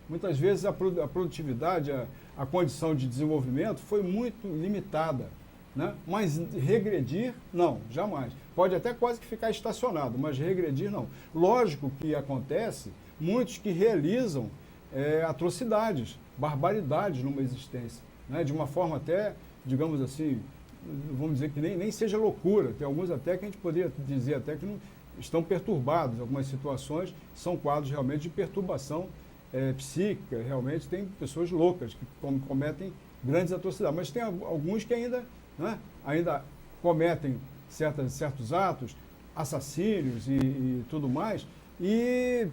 Muitas vezes a produtividade, a condição de desenvolvimento foi muito limitada, né? Mas regredir, não, jamais. Pode até quase que ficar estacionado, mas regredir, não. Lógico que acontece muitos que realizam atrocidades, barbaridades numa existência, né? De uma forma até, digamos assim, vamos dizer que nem seja loucura. Tem alguns até que a gente poderia dizer até que não, estão perturbados. Algumas situações são quadros realmente de perturbação psíquica. Realmente tem pessoas loucas que cometem grandes atrocidades, mas tem alguns que ainda, né, ainda cometem certos atos, assassínios e tudo mais, e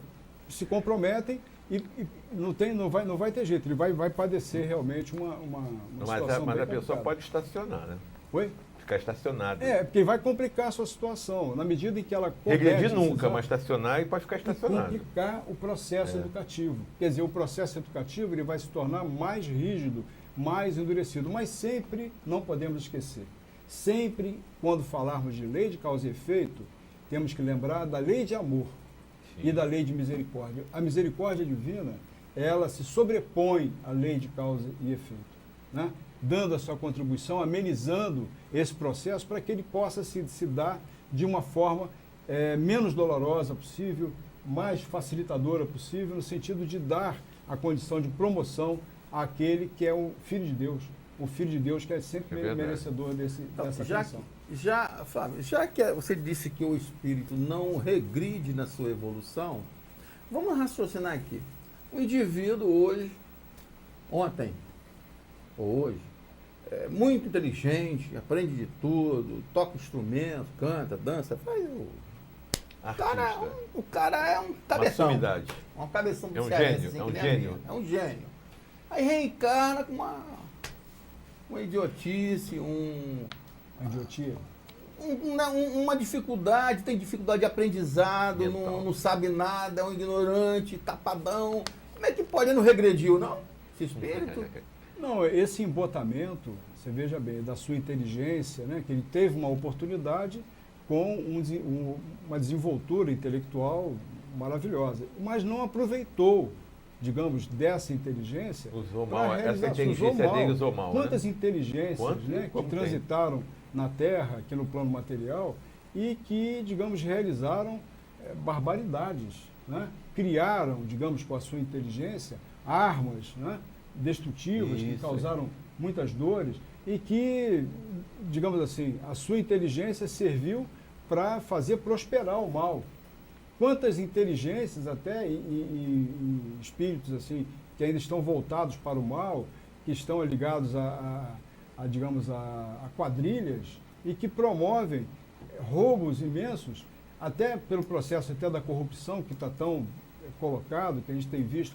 se comprometem e não vai ter jeito, ele vai padecer realmente uma situação Mas bem a pessoa complicada. pode estacionar, né? Oi? Ficar estacionado. Porque vai complicar a sua situação, na medida em que ela regredir nunca, mas estacionar e pode ficar e estacionado. complicar o processo educativo. Quer dizer, o processo educativo ele vai se tornar mais rígido, mais endurecido, mas sempre, não podemos esquecer, sempre quando falarmos de lei de causa e efeito, temos que lembrar da lei de amor. Sim. E da lei de misericórdia. A misericórdia divina, ela se sobrepõe à lei de causa e efeito, né? Dando a sua contribuição, amenizando esse processo para que ele possa se dar de uma forma menos dolorosa possível, mais facilitadora possível, no sentido de dar a condição de promoção àquele que é o Filho de Deus. O Filho de Deus que é sempre merecedor dessa atenção. Flávio, já que você disse que o espírito não regride na sua evolução, vamos raciocinar aqui. O indivíduo ontem, ou hoje, é muito inteligente, aprende de tudo, toca instrumento, canta, dança, faz o cara é um cabeção. Uma cabeção é um gênio, assim, é um gênio. Aí reencarna com uma idiotice, uma idiotia. Uma dificuldade, tem dificuldade de aprendizado, não sabe nada, é um ignorante, tapadão. Como é que pode? Ele não regrediu, não? Esse espírito? Não, esse embotamento, você veja bem, da sua inteligência, né, que ele teve uma oportunidade com uma desenvoltura intelectual maravilhosa, mas não aproveitou, digamos, dessa inteligência. Usou mal, essa inteligência dele usou mal. Quantas inteligências que transitaram na Terra, aqui no plano material, e que, digamos, realizaram barbaridades, né? Criaram, digamos, com a sua inteligência, armas, né? destrutivas, que Isso. causaram muitas dores e que, digamos assim, a sua inteligência serviu para fazer prosperar o mal. Quantas inteligências até e espíritos assim que ainda estão voltados para o mal, que estão ligados digamos, a quadrilhas e que promovem roubos imensos, até pelo processo até da corrupção que está tão colocado, que a gente tem visto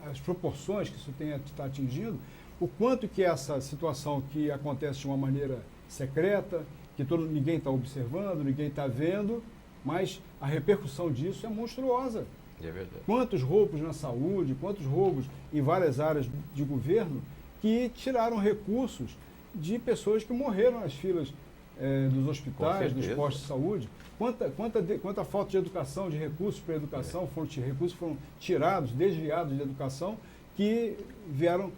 as proporções que isso está atingindo, o quanto que essa situação que acontece de uma maneira secreta, que ninguém está observando, ninguém está vendo, mas a repercussão disso é monstruosa. É verdade. Quantos roubos na saúde, quantos roubos em várias áreas de governo que tiraram recursos de pessoas que morreram nas filas dos hospitais, dos postos de saúde. Quanta falta de educação, de recursos para a educação, recursos foram tirados, desviados de educação, que vieram,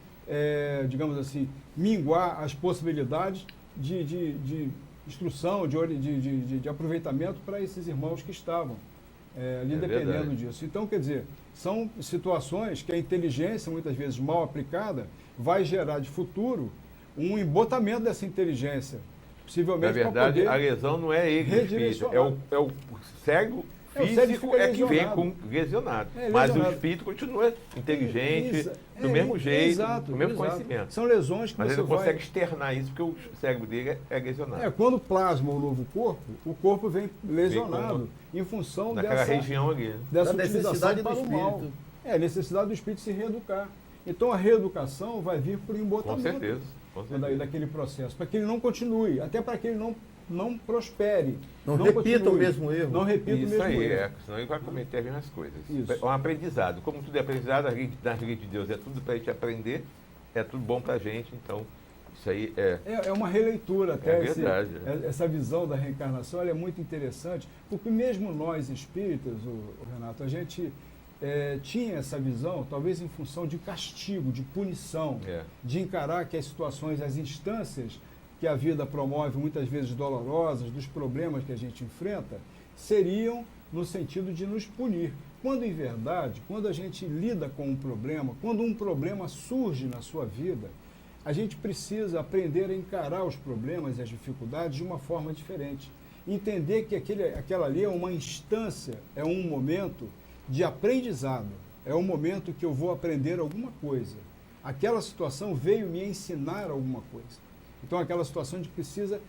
digamos assim, minguar as possibilidades de instrução, de aproveitamento para esses irmãos que estavam ali dependendo verdade. disso. Então, quer dizer, são situações que a inteligência, muitas vezes mal aplicada, vai gerar de futuro um embotamento dessa inteligência. Possivelmente, na verdade, para a poder lesão não é ele, espírito, é o cérebro físico fica que vem lesionado. lesionado. É, Mas o lesionado. espírito continua inteligente, do mesmo jeito, exato, do mesmo exato. conhecimento. São lesões que Mas você ele não consegue externar isso porque o cérebro dele é lesionado. Quando plasma o novo corpo, o corpo vem lesionado em função Naquela região ali. Né? dessa Da utilização necessidade do para o mal. espírito. A necessidade do espírito se reeducar. Então a reeducação vai vir por Com embotamento certeza. Com certeza. daquele processo, para que ele não continue, até para que ele não prospere. Não repita continue, o mesmo erro. Não repita o Isso mesmo aí, erro. senão ele vai cometer as mesmas coisas. Isso. É um aprendizado. Como tudo é aprendizado, nas leis de Deus é tudo para a gente aprender, é tudo bom para a gente, então isso aí É uma releitura até. verdade. Essa visão da reencarnação ela é muito interessante, porque mesmo nós espíritas, o Renato, a gente tinha essa visão, talvez em função de castigo, de punição, de encarar que as situações, as instâncias que a vida promove, muitas vezes dolorosas, dos problemas que a gente enfrenta, seriam no sentido de nos punir. Quando, em verdade, quando a gente lida com um problema, quando um problema surge na sua vida, a gente precisa aprender a encarar os problemas e as dificuldades de uma forma diferente. Entender que aquela ali é uma instância, é um momento de aprendizado, é um momento que eu vou aprender alguma coisa. Aquela situação veio me ensinar alguma coisa. Então, aquela situação a gente precisa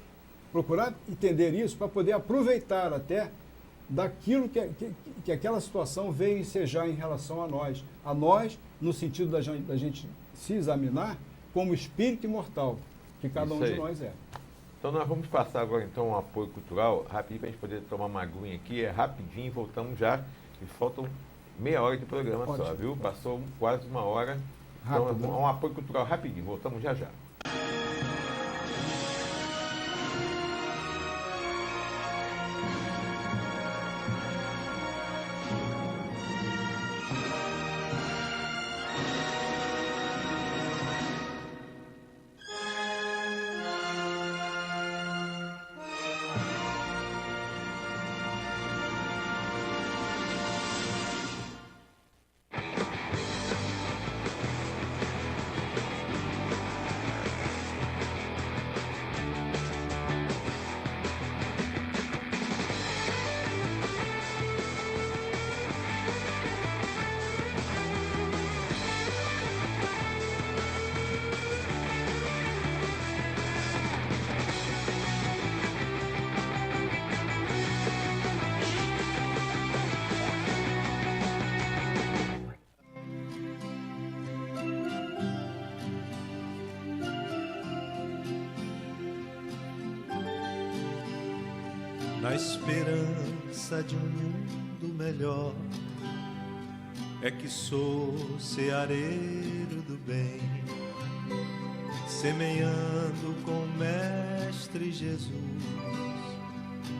procurar entender isso para poder aproveitar até daquilo que aquela situação veio ensejar em relação a nós no sentido da gente se examinar como espírito imortal, que cada um de nós é. Então nós vamos passar agora então um apoio cultural, rapidinho, para a gente poder tomar uma aguinha aqui, rapidinho, voltamos já, e faltam meia hora de programa só, viu? Passou quase uma hora, então um apoio cultural rapidinho, voltamos já já. Na esperança de um mundo melhor, é que sou ceareiro do bem, semeando com o Mestre Jesus,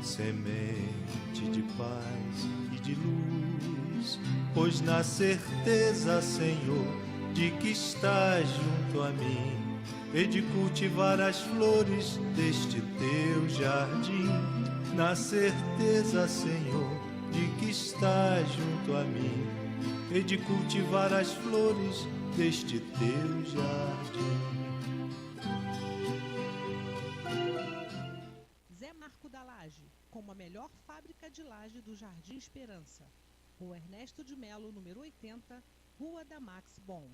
semente de paz e de luz, pois na certeza, Senhor, de que estás junto a mim, e de cultivar as flores deste teu jardim. Na certeza, Senhor, de que estás junto a mim, e de cultivar as flores deste teu jardim. Zé Marco da Laje, como a melhor fábrica de laje do Jardim Esperança. Rua Ernesto de Melo, número 80, Rua da Max Bon.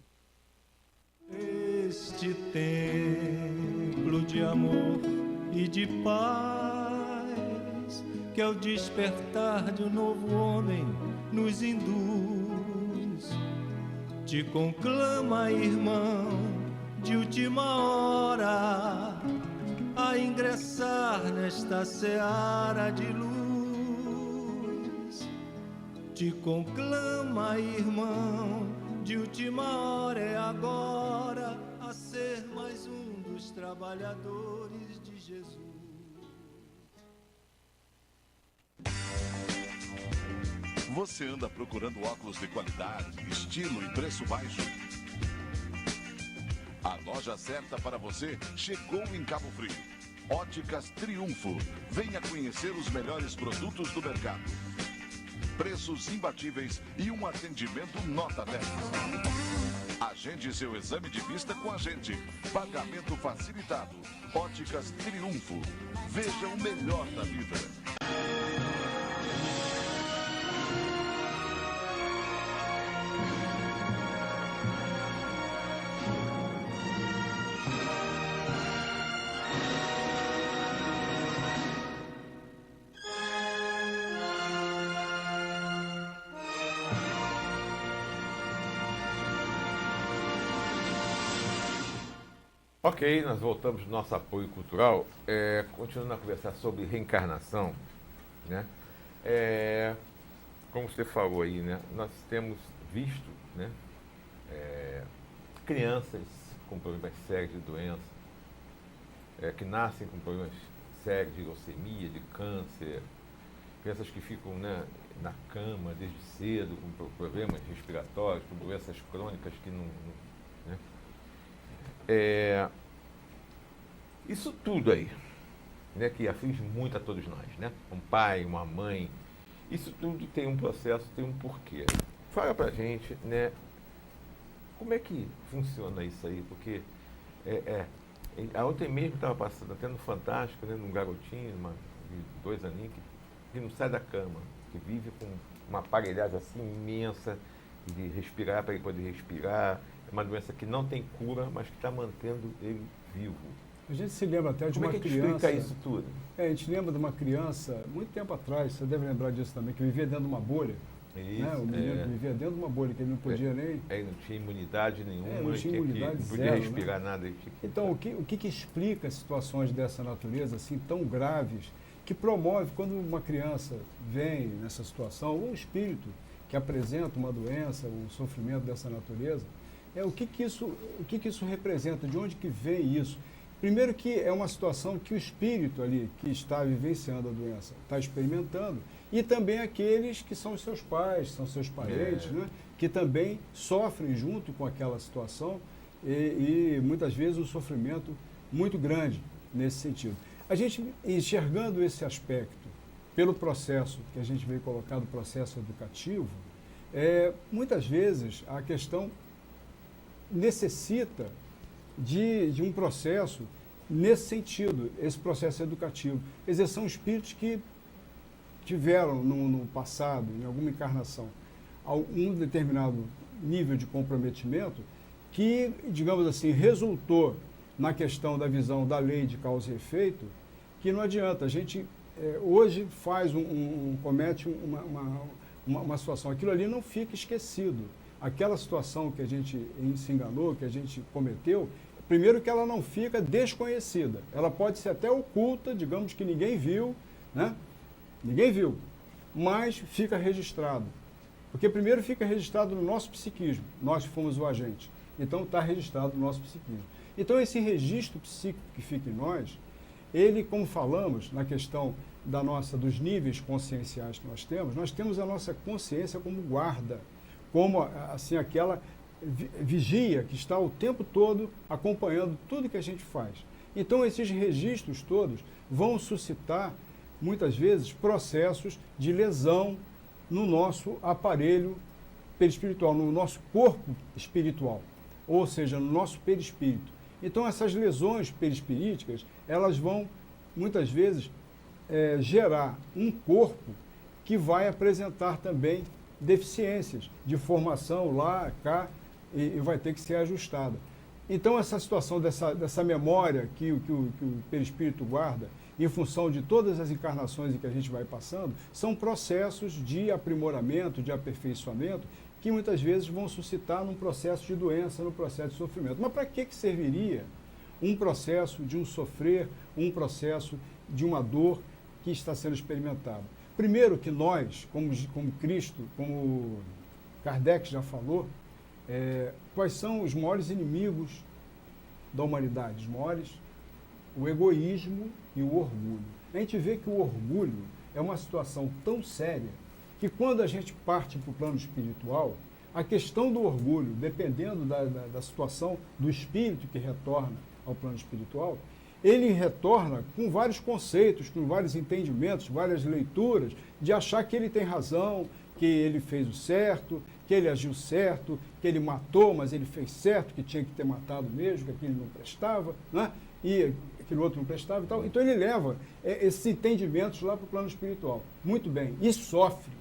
Este templo de amor e de paz, que ao despertar de um novo homem nos induz, te conclama, irmão, de última hora, a ingressar nesta seara de luz. Te conclama, irmão, de última hora é agora, a ser mais um dos trabalhadores de Jesus. Você anda procurando óculos de qualidade, estilo e preço baixo? A loja certa para você chegou em Cabo Frio. Óticas Triunfo. Venha conhecer os melhores produtos do mercado. Preços imbatíveis e um atendimento nota 10. Agende seu exame de vista com a gente. Pagamento facilitado. Óticas Triunfo. Veja o melhor da vida. Ok, nós voltamos no nosso apoio cultural, continuando a conversar sobre reencarnação, né? Como você falou aí, né? Nós temos visto, né? Crianças com problemas sérios de doença, que nascem com problemas sérios de leucemia, de câncer, crianças que ficam, né, na cama desde cedo com problemas respiratórios, com doenças crônicas que não né? Isso tudo aí, né, que aflige muito a todos nós, né? Um pai, uma mãe, isso tudo tem um processo, tem um porquê. Fala pra gente, né, como é que funciona isso aí, porque ontem mesmo estava passando, até no Fantástico, né, num garotinho, de 2 aninhos, que não sai da cama, que vive com uma aparelhagem assim imensa, de respirar para ele poder respirar. É uma doença que não tem cura, mas que está mantendo ele vivo. A gente se lembra até de Como uma é que criança... explica isso tudo? A gente lembra de uma criança, muito tempo atrás, você deve lembrar disso também, que vivia dentro de uma bolha. Isso, né? O menino que vivia dentro de uma bolha, que ele não podia nem... Ele não tinha imunidade nenhuma, não tinha imunidade, não podia zero, respirar, né? nada. Então, o que explica situações dessa natureza, assim, tão graves, que promove, quando uma criança vem nessa situação, ou um espírito que apresenta uma doença, um sofrimento dessa natureza, o que isso representa, de onde que vem isso? Primeiro que é uma situação que o espírito ali, que está vivenciando a doença, está experimentando, e também aqueles que são os seus pais, são seus parentes, né, que também sofrem junto com aquela situação e muitas vezes um sofrimento muito grande nesse sentido. A gente enxergando esse aspecto pelo processo que a gente veio colocar do processo educativo, muitas vezes a questão necessita de um processo nesse sentido, esse processo educativo. Quer dizer, são espíritos que tiveram no passado, em alguma encarnação, um determinado nível de comprometimento que, digamos assim, resultou na questão da visão da lei de causa e efeito, que não adianta. A gente hoje comete uma situação, aquilo ali não fica esquecido. Aquela situação que a gente se enganou, que a gente cometeu, primeiro que ela não fica desconhecida. Ela pode ser até oculta, digamos que ninguém viu, né? Ninguém viu, mas fica registrado. Porque primeiro fica registrado no nosso psiquismo, nós fomos o agente. Então está registrado no nosso psiquismo. Então esse registro psíquico que fica em nós, ele, como falamos na questão dos níveis conscienciais que nós temos a nossa consciência como guarda, como assim aquela vigia que está o tempo todo acompanhando tudo que a gente faz. Então esses registros todos vão suscitar muitas vezes processos de lesão no nosso aparelho perispiritual, no nosso corpo espiritual. ou seja, no nosso perispírito. Então, essas lesões perispiríticas, elas vão, muitas vezes, gerar um corpo que vai apresentar também deficiências de formação lá, cá, e vai ter que ser ajustada. Então, essa situação dessa memória que o perispírito guarda, em função de todas as encarnações em que a gente vai passando, são processos de aprimoramento, de aperfeiçoamento, que muitas vezes vão suscitar num processo de doença, no processo de sofrimento. Mas para que serviria um processo de um sofrer, um processo de uma dor que está sendo experimentada? Primeiro que nós, como Cristo, como Kardec já falou, quais são os maiores inimigos da humanidade? Os maiores, o egoísmo e o orgulho. A gente vê que o orgulho é uma situação tão séria que quando a gente parte para o plano espiritual, a questão do orgulho, dependendo da situação do espírito que retorna ao plano espiritual, ele retorna com vários conceitos, com vários entendimentos, várias leituras, de achar que ele tem razão, que ele fez o certo, que ele agiu certo, que ele matou, mas ele fez certo, que tinha que ter matado mesmo, que aquele não prestava, né? E aquele outro não prestava e tal. Então ele leva esses entendimentos lá para o plano espiritual. Muito bem, e sofre.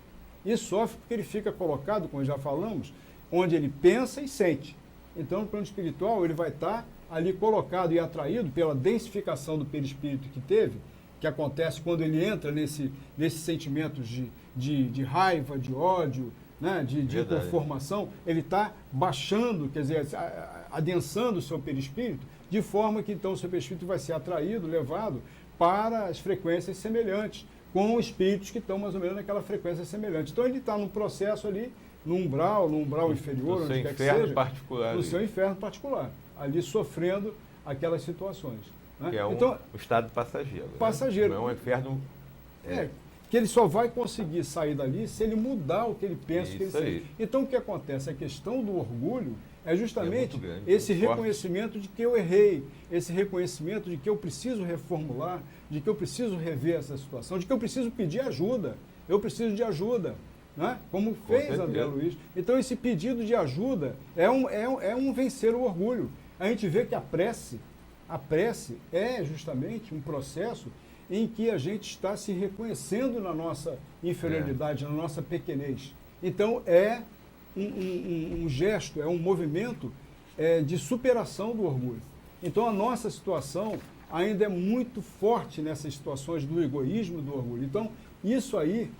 E sofre porque ele fica colocado, como já falamos, onde ele pensa e sente. Então, no plano espiritual, ele vai estar ali colocado e atraído pela densificação do perispírito que teve, que acontece quando ele entra nesses sentimentos de raiva, de ódio, né, de inconformação. Ele está baixando, quer dizer, adensando o seu perispírito, de forma que então o seu perispírito vai ser atraído, levado para as frequências semelhantes, com espíritos que estão mais ou menos naquela frequência semelhante. Então ele está num processo ali, no umbral inferior, onde quer que seja, particular, no seu inferno particular, ali sofrendo aquelas situações. Né? Que é então, o estado passageiro. Passageiro. Não é um inferno... que ele só vai conseguir sair dali se ele mudar o que ele pensa, o que ele Isso sente. aí. Então o que acontece? A questão do orgulho é justamente grande, esse muito forte. reconhecimento de que eu errei, esse reconhecimento de que eu preciso reformular, de que eu preciso rever essa situação, de que eu preciso pedir ajuda. Eu preciso de ajuda, né? Como fez certeza. André Luiz. Então esse pedido de ajuda é um vencer o orgulho. A gente vê que a prece é justamente um processo em que a gente está se reconhecendo na nossa inferioridade, na nossa pequenez. Então é um gesto, é um movimento de superação do orgulho. Então a nossa situação ainda é muito forte nessas situações do egoísmo e do orgulho. Então isso aí,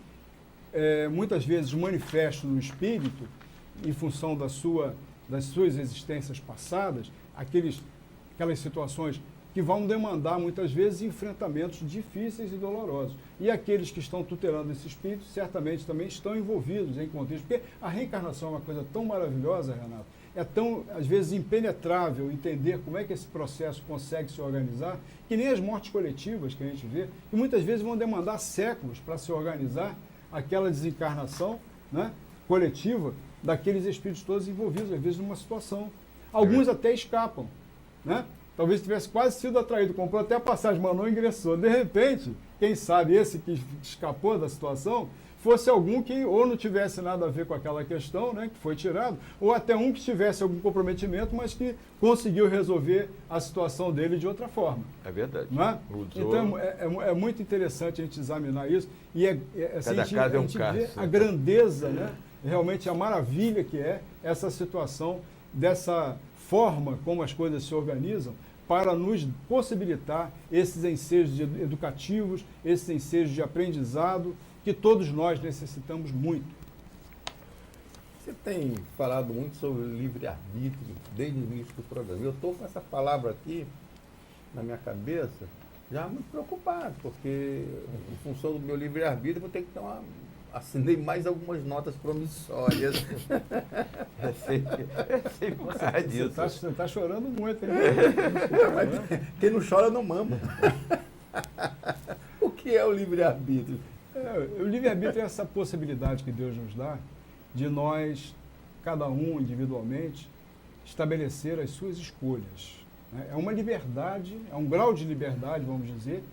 muitas vezes manifesta no espírito, em função das suas existências passadas, aquelas situações que vão demandar, muitas vezes, enfrentamentos difíceis e dolorosos. E aqueles que estão tutelando esse espírito, certamente também estão envolvidos em contexto, porque a reencarnação é uma coisa tão maravilhosa, Renato, é tão, às vezes, impenetrável entender como é que esse processo consegue se organizar, que nem as mortes coletivas que a gente vê, que muitas vezes vão demandar séculos para se organizar aquela desencarnação, né, coletiva daqueles espíritos todos envolvidos, às vezes, numa situação. Alguns até escapam, né? Talvez tivesse quase sido atraído, comprou até a passagem, mas não ingressou. De repente, quem sabe esse que escapou da situação fosse algum que ou não tivesse nada a ver com aquela questão, né, que foi tirado, ou até um que tivesse algum comprometimento, mas que conseguiu resolver a situação dele de outra forma. É verdade. Não é? Então é muito interessante a gente examinar isso e assim, a gente vê a grandeza, né, realmente a maravilha que é essa situação dessa forma como as coisas se organizam para nos possibilitar esses ensejos educativos, esses ensejos de aprendizado que todos nós necessitamos muito. Você tem falado muito sobre livre-arbítrio desde o início do programa. Eu estou com essa palavra aqui na minha cabeça já muito preocupado, porque em função do meu livre-arbítrio eu vou ter que assinei mais algumas notas promissórias. Você está chorando muito, hein? Quem não chora não mama. O que é o livre-arbítrio? O livre-arbítrio é essa possibilidade que Deus nos dá de nós, cada um individualmente, estabelecer as suas escolhas. É uma liberdade, é um grau de liberdade, vamos dizer,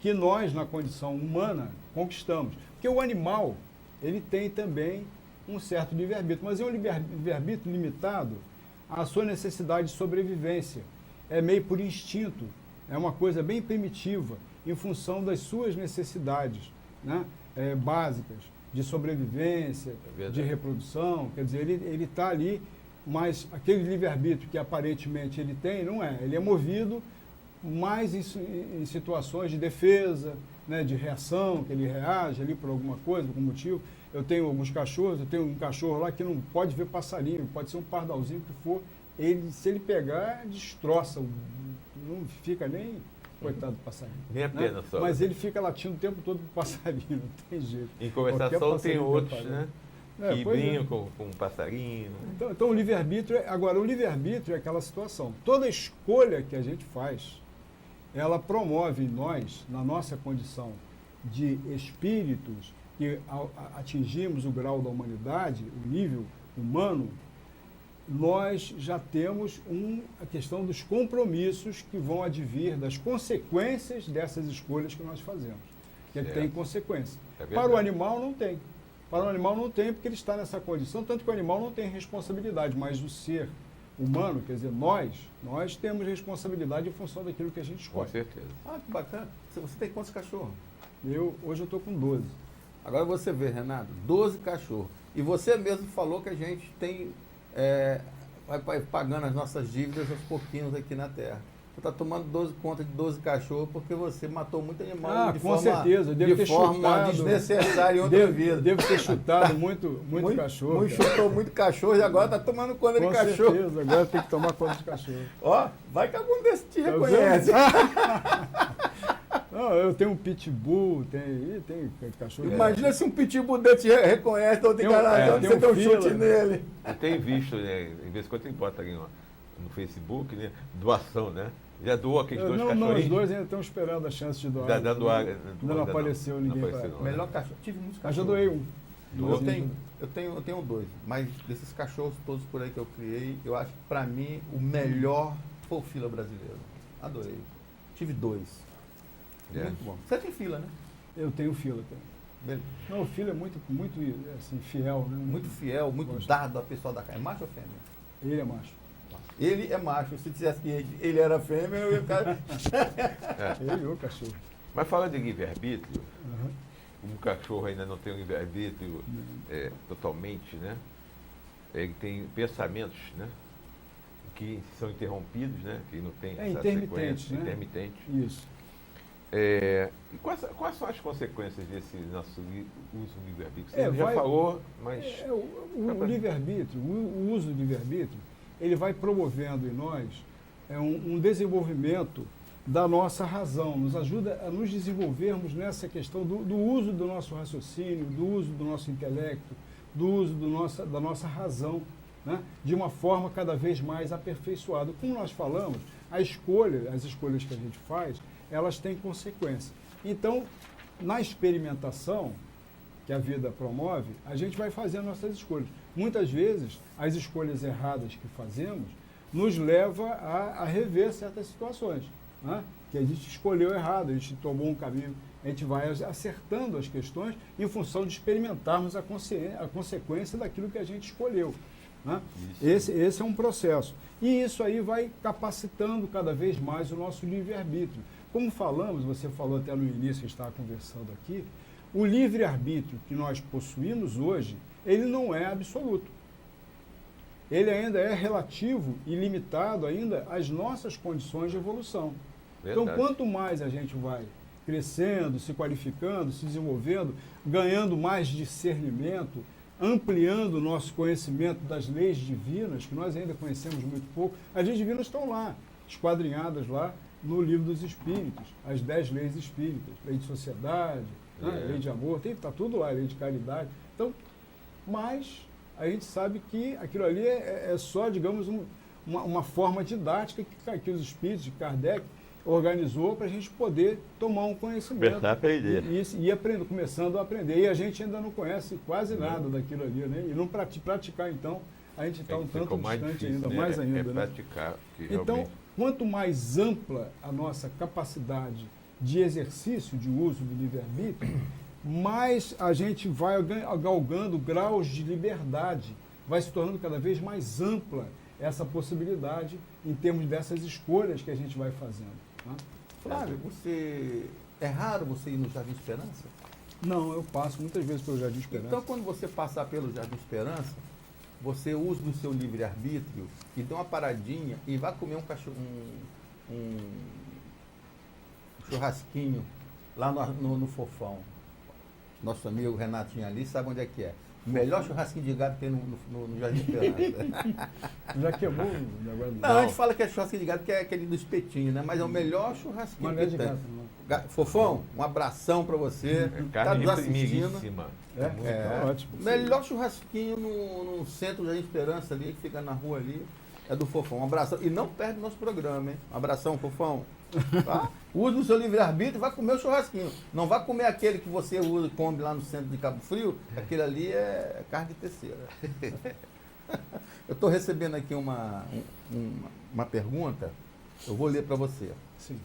que nós, na condição humana, conquistamos. Porque o animal, ele tem também um certo livre-arbítrio, mas é um livre-arbítrio limitado à sua necessidade de sobrevivência. É meio por instinto, é uma coisa bem primitiva, em função das suas necessidades, né, básicas, de sobrevivência, de reprodução. Quer dizer, ele está ali, mas aquele livre-arbítrio que aparentemente ele tem, não é. Ele é movido mais em situações de defesa, né, de reação, que ele reage ali por alguma coisa, por algum motivo. Eu tenho alguns cachorros, eu tenho um cachorro lá que não pode ver passarinho, pode ser um pardalzinho que for, se ele pegar, destroça, não fica nem, coitado do passarinho. Nem a pena, né? só. Mas ele fica latindo o tempo todo pro passarinho, não tem jeito. Em conversação tem outros, né? Que pois brincam com um passarinho. Então o livre-arbítrio, agora, o livre-arbítrio é aquela situação. Toda escolha que a gente faz, ela promove em nós, na nossa condição de espíritos, que atingimos o grau da humanidade, o nível humano, nós já temos a questão dos compromissos que vão advir das consequências dessas escolhas que nós fazemos. Que tem consequência. Para o animal não tem. Para o animal não tem, porque ele está nessa condição, tanto que o animal não tem responsabilidade, mas o ser humano, quer dizer, nós temos responsabilidade em função daquilo que a gente escolhe. Com certeza. Ah, que bacana. Você tem quantos cachorros? Hoje eu estou com 12. Agora você vê, Renato, 12 cachorros. E você mesmo falou que a gente tem vai pagando as nossas dívidas aos pouquinhos aqui na Terra. Você está tomando 12 conta de 12 cachorros porque você matou muito animal com certeza. Devo ter chutado, desnecessária em outra vida. Devo ter chutado muito cachorro. Chutou muito cachorro e agora está tomando conta de cachorro. Com certeza, agora tem que tomar conta de cachorro. Ó, vai que algum desses te reconhece. Não, eu tenho um pitbull, tem cachorro. Imagina se um pitbull desse te reconhece, então tem cara, você dá um chute nele. Eu tenho visto, né? Em vez em quando ele bota ali no Facebook, né? Doação, né? Já doou aqueles dois cachorrinhos? Não, os dois ainda estão esperando a chance de doar. Ainda não apareceu ninguém. Não apareceu, Melhor cachorro. Tive muitos Mas cachorros. eu doei um. Eu tenho 2, mas desses cachorros todos por aí que eu criei, eu acho que pra mim o melhor foi o fila brasileiro. Adorei. Tive 2. Muito bom. Você tem fila, né? Eu tenho fila também. Beleza. Não, o filho é muito assim, fiel, né? Muito fiel, muito dado a pessoa da casa. É macho ou fêmea? Ele é macho. Ele é macho. Se dissesse que ele era fêmea, eu ia ficar... Ele é o cachorro. Mas falando de livre-arbítrio, um cachorro ainda não tem um livre-arbítrio totalmente, né? Ele tem pensamentos, né? Que são interrompidos, né? Que não tem essa intermitente, sequência, né? intermitente. Isso. E quais são as consequências desse nosso uso do livre-arbítrio? Você já falou, mas... O livre-arbítrio, o uso do livre-arbítrio, ele vai promovendo em nós um desenvolvimento da nossa razão, nos ajuda a nos desenvolvermos nessa questão do uso do nosso raciocínio, do uso do nosso intelecto, do uso da nossa razão, né? De uma forma cada vez mais aperfeiçoada. Como nós falamos, as escolhas que a gente faz, elas têm consequência. Então, na experimentação que a vida promove, a gente vai fazendo nossas escolhas. Muitas vezes, as escolhas erradas que fazemos nos leva a rever certas situações, né? Que a gente escolheu errado, a gente tomou um caminho, a gente vai acertando as questões em função de experimentarmos a consequência daquilo que a gente escolheu, né? Esse é um processo. E isso aí vai capacitando cada vez mais o nosso livre-arbítrio. Como falamos, você falou até no início que estava conversando aqui, o livre-arbítrio que nós possuímos hoje, ele não é absoluto. Ele ainda é relativo e limitado ainda às nossas condições de evolução. Verdade. Então, quanto mais a gente vai crescendo, se qualificando, se desenvolvendo, ganhando mais discernimento, ampliando o nosso conhecimento das leis divinas, que nós ainda conhecemos muito pouco, as leis divinas estão lá, esquadrinhadas lá no Livro dos Espíritos, as 10 leis espíritas, lei de sociedade, né, lei de amor, está tudo lá, lei de caridade. Então, mas a gente sabe que aquilo ali é só, digamos, uma forma didática que os espíritos de Kardec organizou para a gente poder tomar um conhecimento. Começar a aprender. E aprender, começando a aprender. E a gente ainda não conhece quase nada daquilo ali, né? E não praticar, então, a gente está um tanto distante difícil, ainda, né? mais ainda. É praticar. Né? Então, quanto mais ampla a nossa capacidade de exercício, de uso do livre-arbítrio, mais a gente vai galgando graus de liberdade, vai se tornando cada vez mais ampla essa possibilidade em termos dessas escolhas que a gente vai fazendo. Né? Flávio, é raro você ir no Jardim Esperança? Não, eu passo muitas vezes pelo Jardim Esperança. Então, quando você passar pelo Jardim Esperança, você usa do seu livre-arbítrio e dá uma paradinha e vai comer um churrasquinho lá no Fofão. Nosso amigo Renatinho ali sabe onde é que é. O melhor churrasquinho de gado que tem no Jardim Esperança. Já queimou o negócio? Não, a gente fala que é churrasquinho de gado, que é aquele do espetinho, né? Mas é o melhor churrasquinho Mas não é que de tem. gato, não. Fofão, um abração pra você. Carne nos assistindo. primeiríssima. É ótimo. Melhor churrasquinho no centro da Esperança ali, que fica na rua ali, é do Fofão. Um abração. E não perde o nosso programa, hein? Um abração, Fofão. Tá? Use o seu livre-arbítrio e vai comer o churrasquinho. Não vai comer aquele que você usa, come lá no centro de Cabo Frio. Aquele ali é carne de terceira. Eu estou recebendo aqui uma pergunta. Eu vou ler para você. Sim.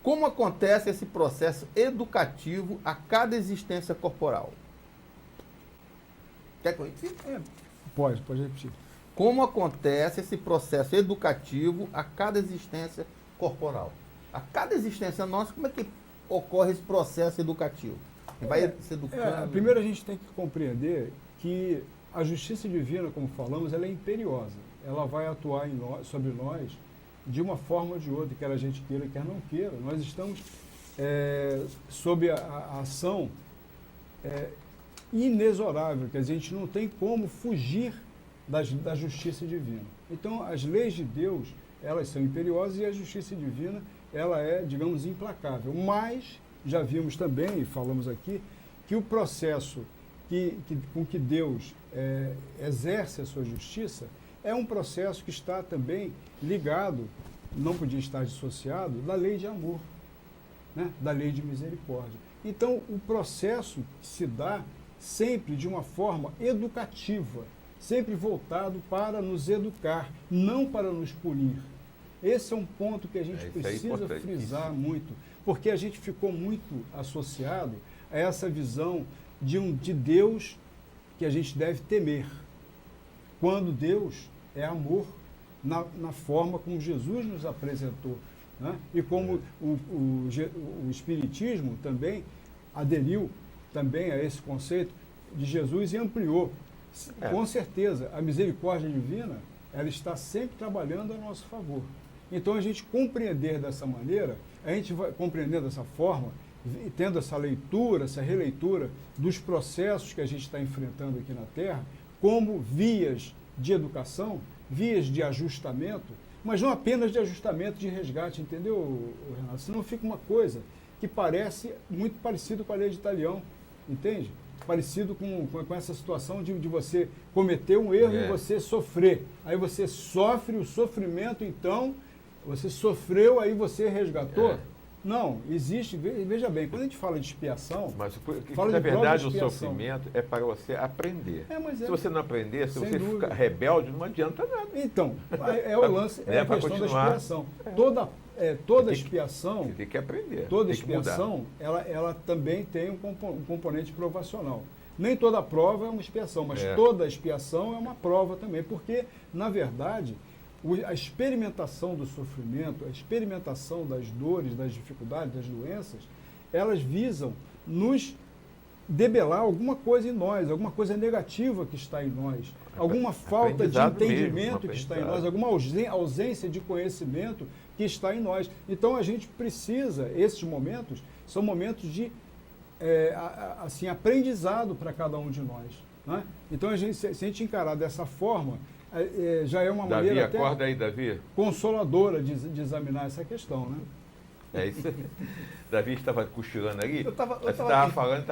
Como acontece esse processo educativo a cada existência corporal? Quer que eu repita? Pode repetir. Como acontece esse processo educativo a cada existência corporal? A cada existência nossa, como é que ocorre esse processo educativo? Vai se educando? Primeiro a gente tem que compreender que a justiça divina, como falamos, ela é imperiosa. Ela vai atuar sobre nós de uma forma ou de outra, quer a gente queira, quer não queira. Nós estamos sob a ação inexorável, que a gente não tem como fugir da justiça divina. Então, as leis de Deus, elas são imperiosas e a justiça divina, ela é, digamos, implacável. Mas, já vimos também, e falamos aqui, que o processo com que Deus exerce a sua justiça é um processo que está também ligado, não podia estar dissociado, da lei de amor, né? Da lei de misericórdia. Então, o processo se dá sempre de uma forma educativa, sempre voltado para nos educar, não para nos punir. Esse é um ponto que a gente precisa frisar muito, porque a gente ficou muito associado a essa visão de Deus que a gente deve temer, quando Deus é amor na forma como Jesus nos apresentou, né? E como o Espiritismo também aderiu também a esse conceito de Jesus e ampliou. Com certeza, a misericórdia divina, ela está sempre trabalhando a nosso favor. Então, a gente compreender dessa maneira, a gente vai compreender dessa forma, tendo essa leitura, essa releitura dos processos que a gente está enfrentando aqui na Terra, como vias de educação, vias de ajustamento, mas não apenas de ajustamento, de resgate, entendeu, Renato? Senão fica uma coisa que parece muito parecido com a lei de Italião, entende? Parecido com essa situação de você cometer um erro e você sofrer. Aí você sofre o sofrimento, então, você sofreu, aí você resgatou. Não, existe, veja bem, quando a gente fala de expiação... Mas, na verdade, o sofrimento é para você aprender. Se você não aprender, se você ficar rebelde, não adianta nada. Então, o lance, é a questão da expiação. Toda expiação... Você tem que aprender. Toda expiação, ela também tem um componente provacional. Nem toda prova é uma expiação, mas toda expiação é uma prova também, porque, na verdade... A experimentação do sofrimento, a experimentação das dores, das dificuldades, das doenças, elas visam nos debelar alguma coisa em nós, alguma coisa negativa que está em nós, alguma falta de entendimento que está em nós, alguma ausência de conhecimento que está em nós. Então a gente precisa, esses momentos, são momentos de assim, aprendizado para cada um de nós, né? Então se a gente encarar dessa forma, já é uma maneira até acorda aí, Davi. Consoladora de examinar essa questão, né? É isso. Davi estava cochilando ali. Você estava falando,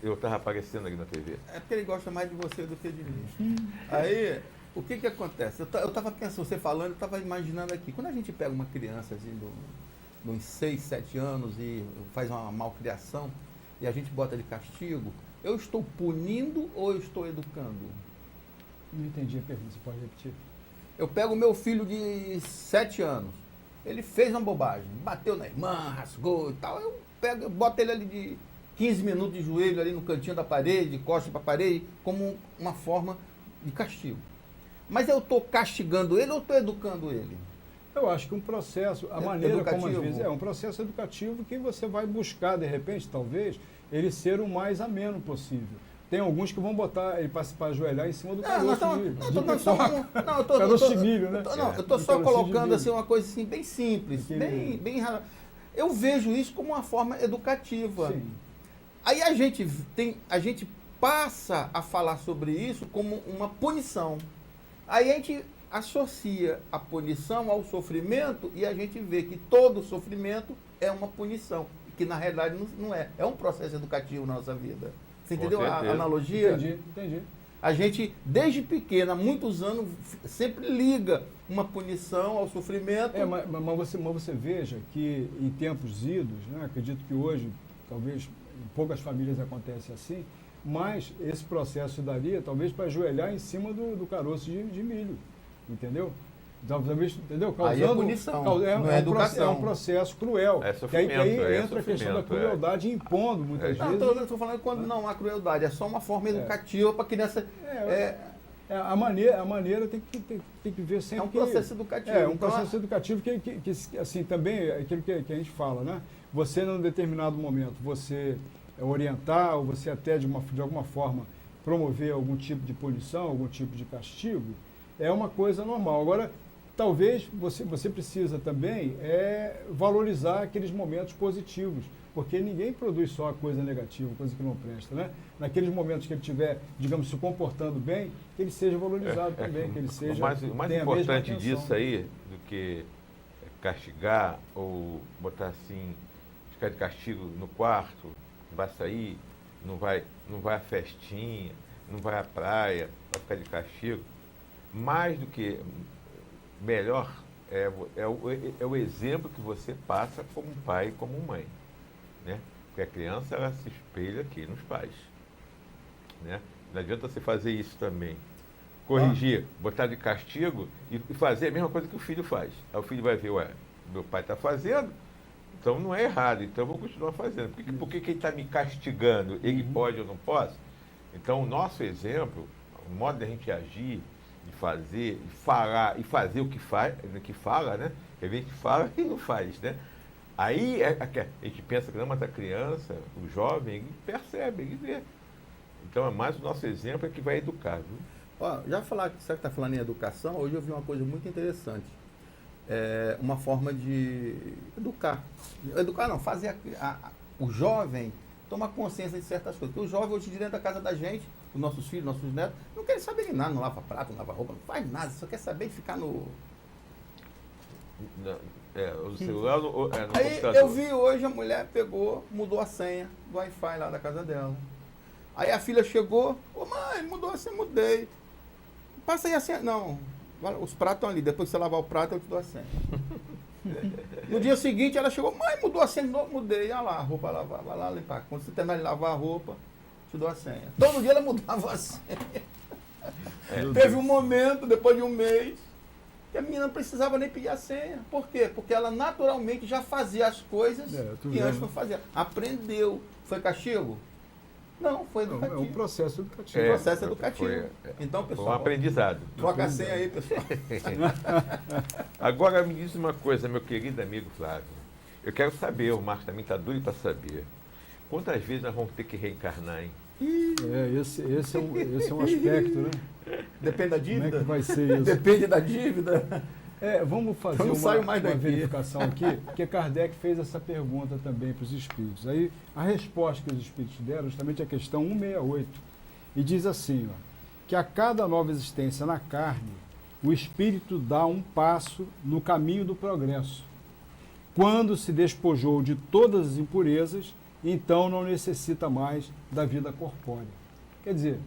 eu estava aparecendo ali na TV. É porque ele gosta mais de você do que de mim. Aí, o que acontece? Eu estava pensando, você falando, eu estava imaginando aqui, quando a gente pega uma criança assim, de uns 6, 7 anos e faz uma malcriação e a gente bota de castigo, eu estou punindo ou eu estou educando? Não entendi a pergunta, você pode repetir? Eu pego o meu filho de 7 anos, ele fez uma bobagem, bateu na irmã, rasgou e tal, eu boto ele ali de 15 minutos de joelho ali no cantinho da parede, costa para a parede, como uma forma de castigo. Mas eu estou castigando ele ou estou educando ele? Eu acho que um processo, a maneira como às Educativo. vezes é um processo educativo que você vai buscar, de repente, talvez, ele ser o mais ameno possível. Tem alguns que vão botar ele para ajoelhar em cima do caroço de milho. Caroço de milho, né? Eu estou só colocando assim, uma coisa assim, bem simples, bem rara. Eu vejo isso como uma forma educativa. Sim. Aí a gente passa a falar sobre isso como uma punição. Aí a gente associa a punição ao sofrimento e a gente vê que todo sofrimento é uma punição, que na realidade não é. É um processo educativo na nossa vida. Você entendeu a analogia? Entendi. A gente, desde pequeno, há muitos anos, sempre liga uma punição ao sofrimento. Mas você veja que em tempos idos, né, acredito que hoje, talvez em poucas famílias acontece assim, mas esse processo daria, talvez, para ajoelhar em cima do caroço de milho. Entendeu? Então, talvez, entendeu? Aí é punição, não é educação. É um processo cruel. É sofrimento, que aí entra a questão da crueldade impondo, muitas vezes. Não, estou falando quando não há crueldade, é só uma forma educativa para a criança... A maneira tem que ver sempre. É um processo educativo. É um processo educativo que assim, também é aquilo que a gente fala, né? Você, num determinado momento, você orientar, ou você até, de alguma forma, promover algum tipo de punição, algum tipo de castigo, é uma coisa normal. Agora, talvez você precisa também valorizar aqueles momentos positivos, porque ninguém produz só a coisa negativa, coisa que não presta, né? Naqueles momentos que ele estiver, digamos, se comportando bem, que ele seja valorizado também, que ele seja... O mais importante disso aí, do que castigar ou botar assim, ficar de castigo no quarto, vai sair, não vai à festinha, não vai à praia, vai ficar de castigo, mais do que melhor é o exemplo que você passa como pai e como mãe, né? Porque a criança, ela se espelha aqui nos pais, né? Não adianta você fazer isso também, corrigir, botar de castigo e fazer a mesma coisa que o filho faz. Aí o filho vai ver, ué, meu pai está fazendo, então não é errado, então eu vou continuar fazendo. Por que ele está me castigando? Ele pode ou não pode? Então o nosso exemplo, o modo da gente agir, de fazer, de falar e fazer o que fala, né? Que a gente fala e não faz, né? Aí a gente pensa que não, mas a criança, o jovem, ele percebe, ele vê. Então é mais o nosso exemplo que vai educar, viu? Ó, já falar que você está falando em educação, hoje eu vi uma coisa muito interessante. Uma forma de educar. Educar não, fazer o jovem tomar consciência de certas coisas. Porque o jovem hoje dentro da casa da gente, os nossos filhos, nossos netos, não querem saber de nada, não lava prato, não lava roupa, não faz nada, só quer saber ficar no... O celular no Aí computador. eu vi hoje, a mulher pegou, mudou a senha do Wi-Fi lá da casa dela. Aí a filha chegou, ô mãe, mudou a senha, mudei. Passa aí a senha. Não, os pratos estão ali, depois que você lavar o prato eu te dou a senha. No dia seguinte ela chegou, mãe, mudou a senha de novo, mudei. Olha lá, a roupa lavar, vai lá limpar. Quando você terminar de lavar a roupa, te dou a senha. Todo dia ela mudava a senha. Teve um momento, depois de um mês, que a menina não precisava nem pedir a senha. Por quê? Porque ela naturalmente já fazia as coisas que antes não fazia. Aprendeu. Foi castigo? Não, foi educativo. É um processo educativo. Processo educativo. Então, pessoal, Foi um aprendizado. troca a senha aí, pessoal. Agora me diz uma coisa, meu querido amigo Flávio. Eu quero saber, o Marcos também está doido para saber. Quantas vezes nós vamos ter que reencarnar, hein? Esse é um aspecto, né? Depende da dívida? Como é que vai ser isso? Depende da dívida. Vamos fazer uma verificação aqui, porque Kardec fez essa pergunta também para os espíritos. Aí a resposta que os espíritos deram justamente é a questão 168. E diz assim, ó, que a cada nova existência na carne, o espírito dá um passo no caminho do progresso. Quando se despojou de todas as impurezas, então não necessita mais da vida corpórea. Quer dizer,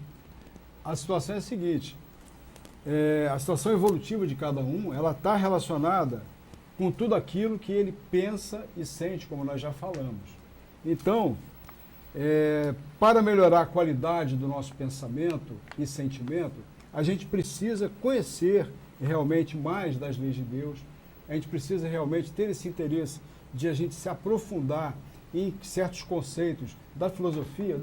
a situação é a seguinte, a situação evolutiva de cada um, ela está relacionada com tudo aquilo que ele pensa e sente, como nós já falamos. Então, para melhorar a qualidade do nosso pensamento e sentimento, a gente precisa conhecer realmente mais das leis de Deus, a gente precisa realmente ter esse interesse de a gente se aprofundar em certos conceitos da filosofia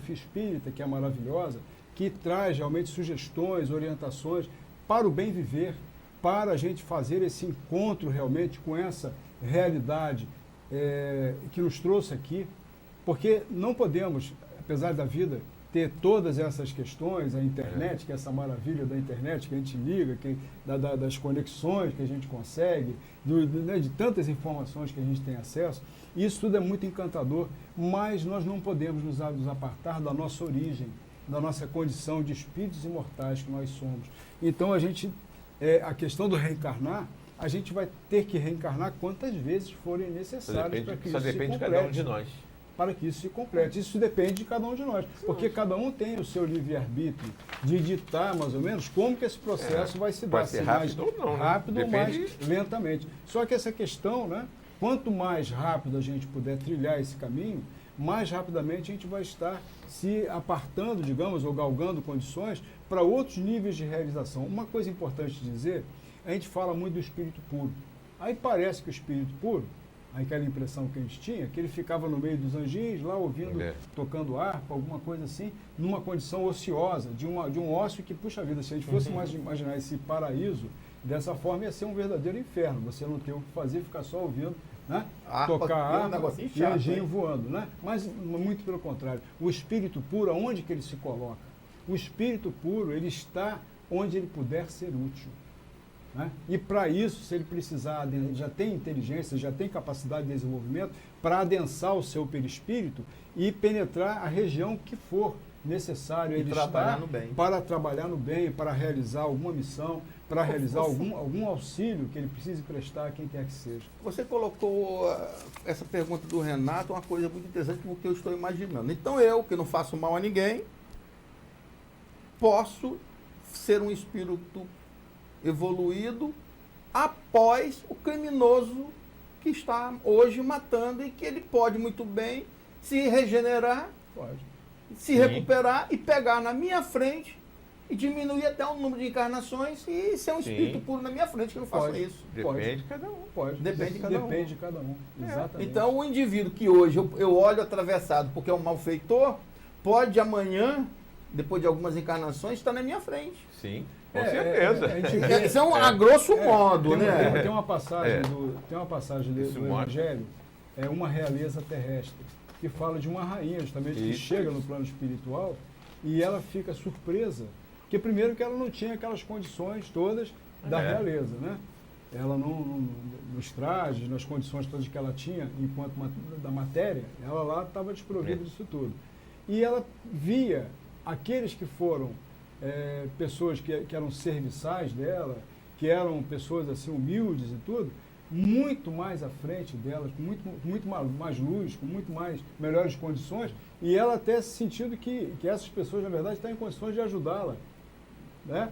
espírita, que é maravilhosa, que traz realmente sugestões, orientações para o bem viver, para a gente fazer esse encontro realmente com essa realidade que nos trouxe aqui, porque não podemos, apesar da vida, ter todas essas questões, a internet, que é essa maravilha da internet que a gente liga, das conexões que a gente consegue, de tantas informações que a gente tem acesso, isso tudo é muito encantador, mas nós não podemos nos apartar da nossa origem, da nossa condição de espíritos imortais que nós somos. Então a questão do reencarnar, a gente vai ter que reencarnar quantas vezes forem necessárias para que isso se complete. Só depende de cada um de nós. Para que isso se complete. Isso depende de cada um de nós. Porque cada um tem o seu livre-arbítrio de ditar, mais ou menos, como que esse processo vai se dar. Pode ser rápido ou não. Rápido ou mais lentamente. Só que essa questão, né? Quanto mais rápido a gente puder trilhar esse caminho, mais rapidamente a gente vai estar se apartando, digamos, ou galgando condições para outros níveis de realização. Uma coisa importante dizer, a gente fala muito do espírito puro. Aí parece que o espírito puro, aquela impressão que a gente tinha, que ele ficava no meio dos anjinhos, lá ouvindo, tocando harpa, alguma coisa assim, numa condição ociosa, de um ócio que, puxa vida, se a gente fosse mais imaginar esse paraíso, dessa forma ia ser um verdadeiro inferno, você não ter o que fazer, ficar só ouvindo, né? Tocar harpa e anjinho voando, né? Mas muito pelo contrário, o espírito puro, aonde que ele se coloca? O espírito puro, ele está onde ele puder ser útil. Né? E para isso, se ele precisar, ele já tem inteligência, já tem capacidade de desenvolvimento para adensar o seu perispírito e penetrar a região que for necessário ele estar para trabalhar no bem, para realizar alguma missão, para realizar algum auxílio que ele precise prestar a quem quer que seja. Você colocou essa pergunta do Renato, uma coisa muito interessante do que eu estou imaginando. Então eu, que não faço mal a ninguém, posso ser um espírito evoluído após o criminoso que está hoje matando e que ele pode muito bem se regenerar, se recuperar e pegar na minha frente e diminuir até o número de encarnações e ser um espírito puro na minha frente que não faça isso. Depende de cada um. Depende de cada um. Exatamente. Então o indivíduo que hoje eu olho atravessado porque é um malfeitor, pode amanhã, depois de algumas encarnações, estar na minha frente. Sim. Com certeza. São a grosso modo, né? Tem uma passagem do Evangelho, uma realeza terrestre, que fala de uma rainha, justamente, que chega no plano espiritual e ela fica surpresa, porque primeiro que ela não tinha aquelas condições todas da realeza, né? Ela nos trajes, nas condições todas que ela tinha, enquanto da matéria, ela lá estava desprovida disso tudo. E ela via aqueles que foram pessoas que eram serviçais dela, que eram pessoas assim humildes e tudo, muito mais à frente delas, com muito mais luz, com muito mais melhores condições, e ela até sentindo que essas pessoas, na verdade, estão em condições de ajudá-la, né?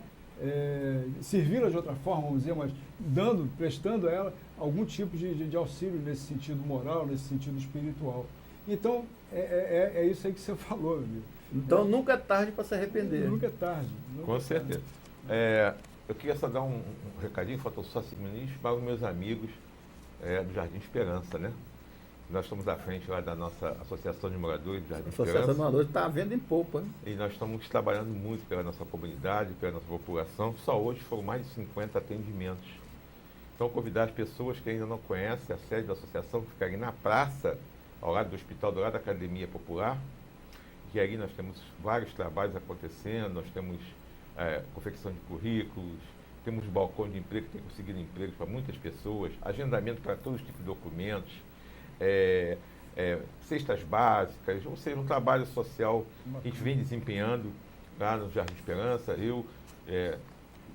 Servi-la de outra forma, vamos dizer, mas prestando a ela algum tipo de auxílio nesse sentido moral, nesse sentido espiritual. Então, é isso aí que você falou, meu amigo. Então nunca é tarde para se arrepender. Nunca é tarde. Com certeza. Eu queria só dar um recadinho, faltou só 5 minutos, para os meus amigos do Jardim Esperança, né? Nós estamos à frente lá da nossa Associação de Moradores do Jardim Esperança. A Associação de Moradores está vendo em polpa, né? E nós estamos trabalhando muito pela nossa comunidade, pela nossa população. Só hoje foram mais de 50 atendimentos. Então, convidar as pessoas que ainda não conhecem a sede da associação, que fica ali na praça, ao lado do hospital, do lado da Academia Popular. E ali nós temos vários trabalhos acontecendo, nós temos confecção de currículos, temos balcão de emprego que tem conseguido empregos para muitas pessoas, agendamento para todos os tipos de documentos, cestas básicas, ou seja, um trabalho social que a gente vem desempenhando lá no Jardim Esperança, eu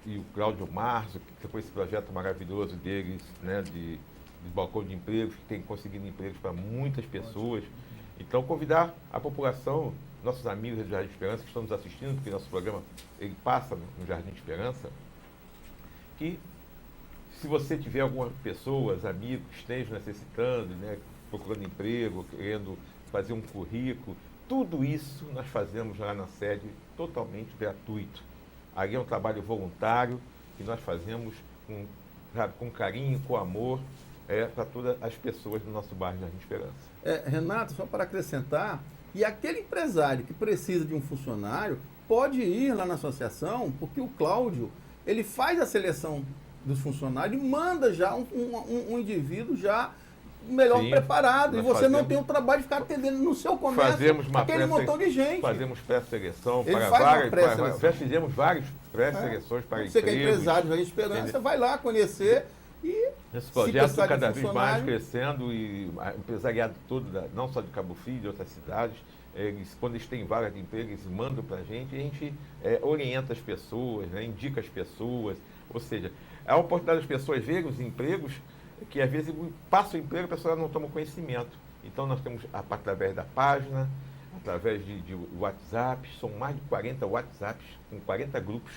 e o Cláudio Marzo, que foi esse projeto maravilhoso deles, né, de balcão de empregos, que tem conseguido empregos para muitas pessoas. Então, convidar a população, nossos amigos do Jardim Esperança que estão nos assistindo, porque nosso programa ele passa no Jardim Esperança, que se você tiver algumas pessoas, amigos que estejam necessitando, né, procurando emprego, querendo fazer um currículo, tudo isso nós fazemos lá na sede totalmente gratuito. Ali é um trabalho voluntário que nós fazemos com carinho, com amor, para todas as pessoas do nosso bairro Jardim Esperança. Renato, só para acrescentar, e aquele empresário que precisa de um funcionário pode ir lá na associação, porque o Cláudio, ele faz a seleção dos funcionários e manda já um indivíduo já melhor Sim, preparado. E nós você não fazemos- tem o trabalho de ficar atendendo no seu comércio Fazemos uma aquele montão de gente. Fazemos pré-seleção Ele para faz uma várias. pré-seleção. Já fizemos várias pré-seleções para Você que é empregos. empresário já esperança, Entendeu? vai lá conhecer e Esse se projeto precisar de cada vez mais funcionário- crescendo e o empresariado todo, não só de Cabo Frio, de outras cidades, quando eles têm vaga de emprego, eles mandam para a gente e a gente orienta as pessoas, né, indica as pessoas. Ou seja, é a oportunidade das pessoas verem os empregos que às vezes passa o emprego e a pessoa não toma conhecimento. Então nós temos, através da página, através de WhatsApp, são mais de 40 WhatsApps, com 40 grupos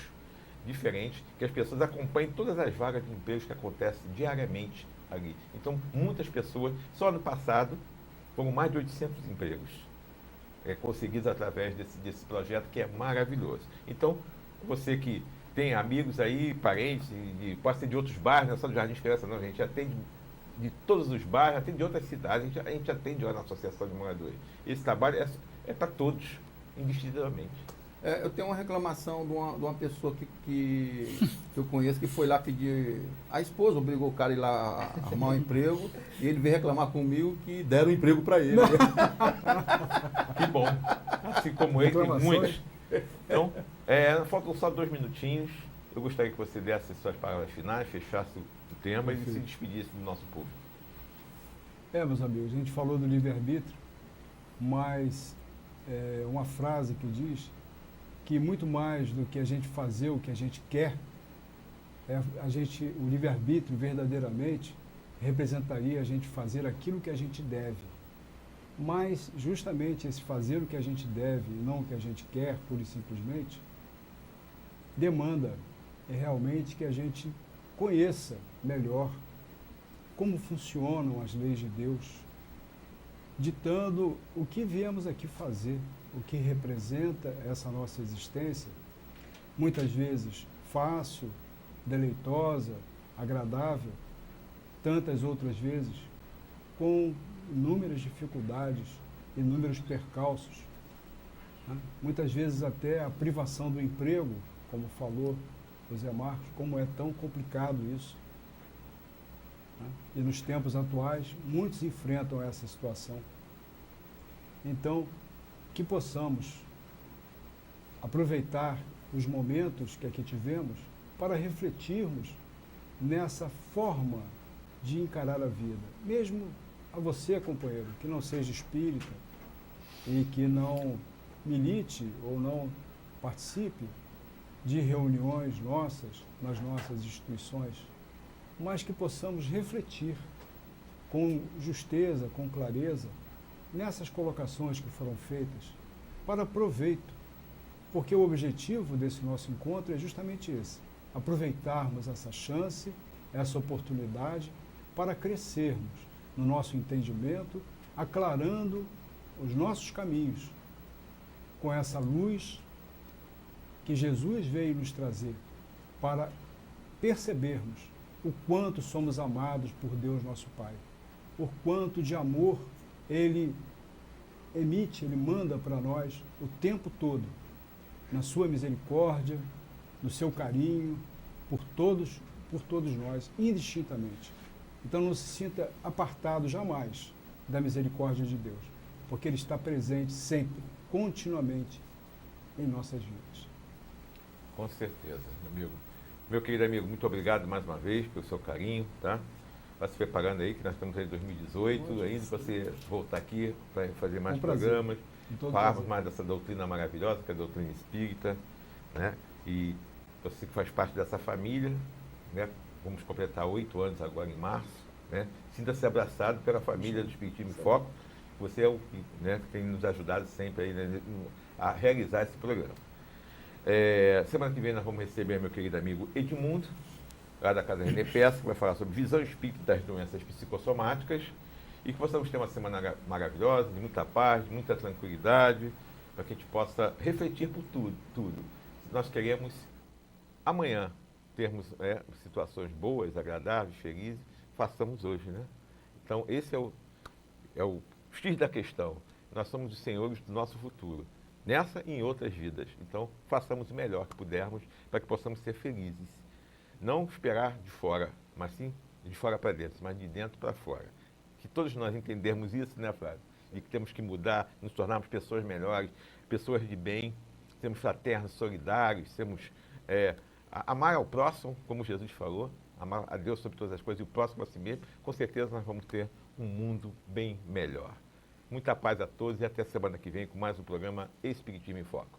diferentes, que as pessoas acompanham todas as vagas de empregos que acontecem diariamente ali. Então, muitas pessoas, só no passado, foram mais de 800 empregos conseguidos através desse projeto que é maravilhoso. Então, você que tem amigos aí, parentes, pode ser de outros bairros, não é só do Jardim Esperança, não, a gente atende de todos os bairros, atende de outras cidades, a gente atende lá na Associação de Moradores. Esse trabalho é para todos, indistintamente. Eu tenho uma reclamação de uma pessoa que eu conheço que foi lá pedir. A esposa obrigou o cara a ir lá a arrumar um emprego e ele veio reclamar comigo que deram um emprego para ele. Que bom. Assim como ele, tem Reclamações. muitos. Então, faltam só 2 minutinhos. Eu gostaria que você desse as suas palavras finais, fechasse o tema e se despedisse do nosso povo. Meus amigos, a gente falou do livre-arbítrio, mas uma frase que diz que muito mais do que a gente fazer o que a gente quer, o livre-arbítrio verdadeiramente representaria a gente fazer aquilo que a gente deve. Mas justamente esse fazer o que a gente deve e não o que a gente quer, pura e simplesmente, demanda realmente que a gente conheça melhor como funcionam as leis de Deus, ditando o que viemos aqui fazer, o que representa essa nossa existência, muitas vezes fácil, deleitosa, agradável, tantas outras vezes com inúmeras dificuldades, inúmeros percalços, né? Muitas vezes até a privação do emprego, como falou o Zé Marcos, como é tão complicado isso. Né? E nos tempos atuais, muitos enfrentam essa situação. Então, que possamos aproveitar os momentos que aqui tivemos para refletirmos nessa forma de encarar a vida. Mesmo a você, companheiro, que não seja espírita e que não milite ou não participe de reuniões nossas, nas nossas instituições, mas que possamos refletir com justeza, com clareza, nessas colocações que foram feitas, para proveito, porque o objetivo desse nosso encontro é justamente esse, aproveitarmos essa chance, essa oportunidade, para crescermos no nosso entendimento, aclarando os nossos caminhos, com essa luz que Jesus veio nos trazer, para percebermos o quanto somos amados por Deus nosso Pai, o quanto de amor Ele emite, Ele manda para nós o tempo todo, na sua misericórdia, no seu carinho, por todos nós, indistintamente. Então não se sinta apartado jamais da misericórdia de Deus, porque Ele está presente sempre, continuamente, em nossas vidas. Com certeza, amigo. Meu querido amigo, muito obrigado mais uma vez pelo seu carinho, tá? Vai se preparando aí, que nós estamos em 2018, ainda para você voltar aqui para fazer mais programas, falarmos mais dessa doutrina maravilhosa, que é a doutrina espírita, né? E você que faz parte dessa família, né? Vamos completar 8 anos agora em março, né? Sinta-se abraçado pela família do Espiritismo em Foco. Você é o que, né, tem nos ajudado sempre aí, né, a realizar esse programa. Semana que vem nós vamos receber meu querido amigo Edmundo, lá da Casa René Peça, que vai falar sobre visão espírita das doenças psicossomáticas, e que possamos ter uma semana maravilhosa, de muita paz, de muita tranquilidade, para que a gente possa refletir por tudo. Nós queremos amanhã termos situações boas, agradáveis, felizes, façamos hoje, né? Então esse é o X da questão. Nós somos os senhores do nosso futuro, nessa e em outras vidas. Então façamos o melhor que pudermos para que possamos ser felizes. Não esperar de fora, mas sim de fora para dentro, mas de dentro para fora. Que todos nós entendermos isso, né, Flávio? E que temos que mudar, nos tornarmos pessoas melhores, pessoas de bem, sermos fraternos, solidários, amar ao próximo, como Jesus falou, amar a Deus sobre todas as coisas e o próximo a si mesmo, com certeza nós vamos ter um mundo bem melhor. Muita paz a todos e até semana que vem com mais um programa Espiritismo em Foco.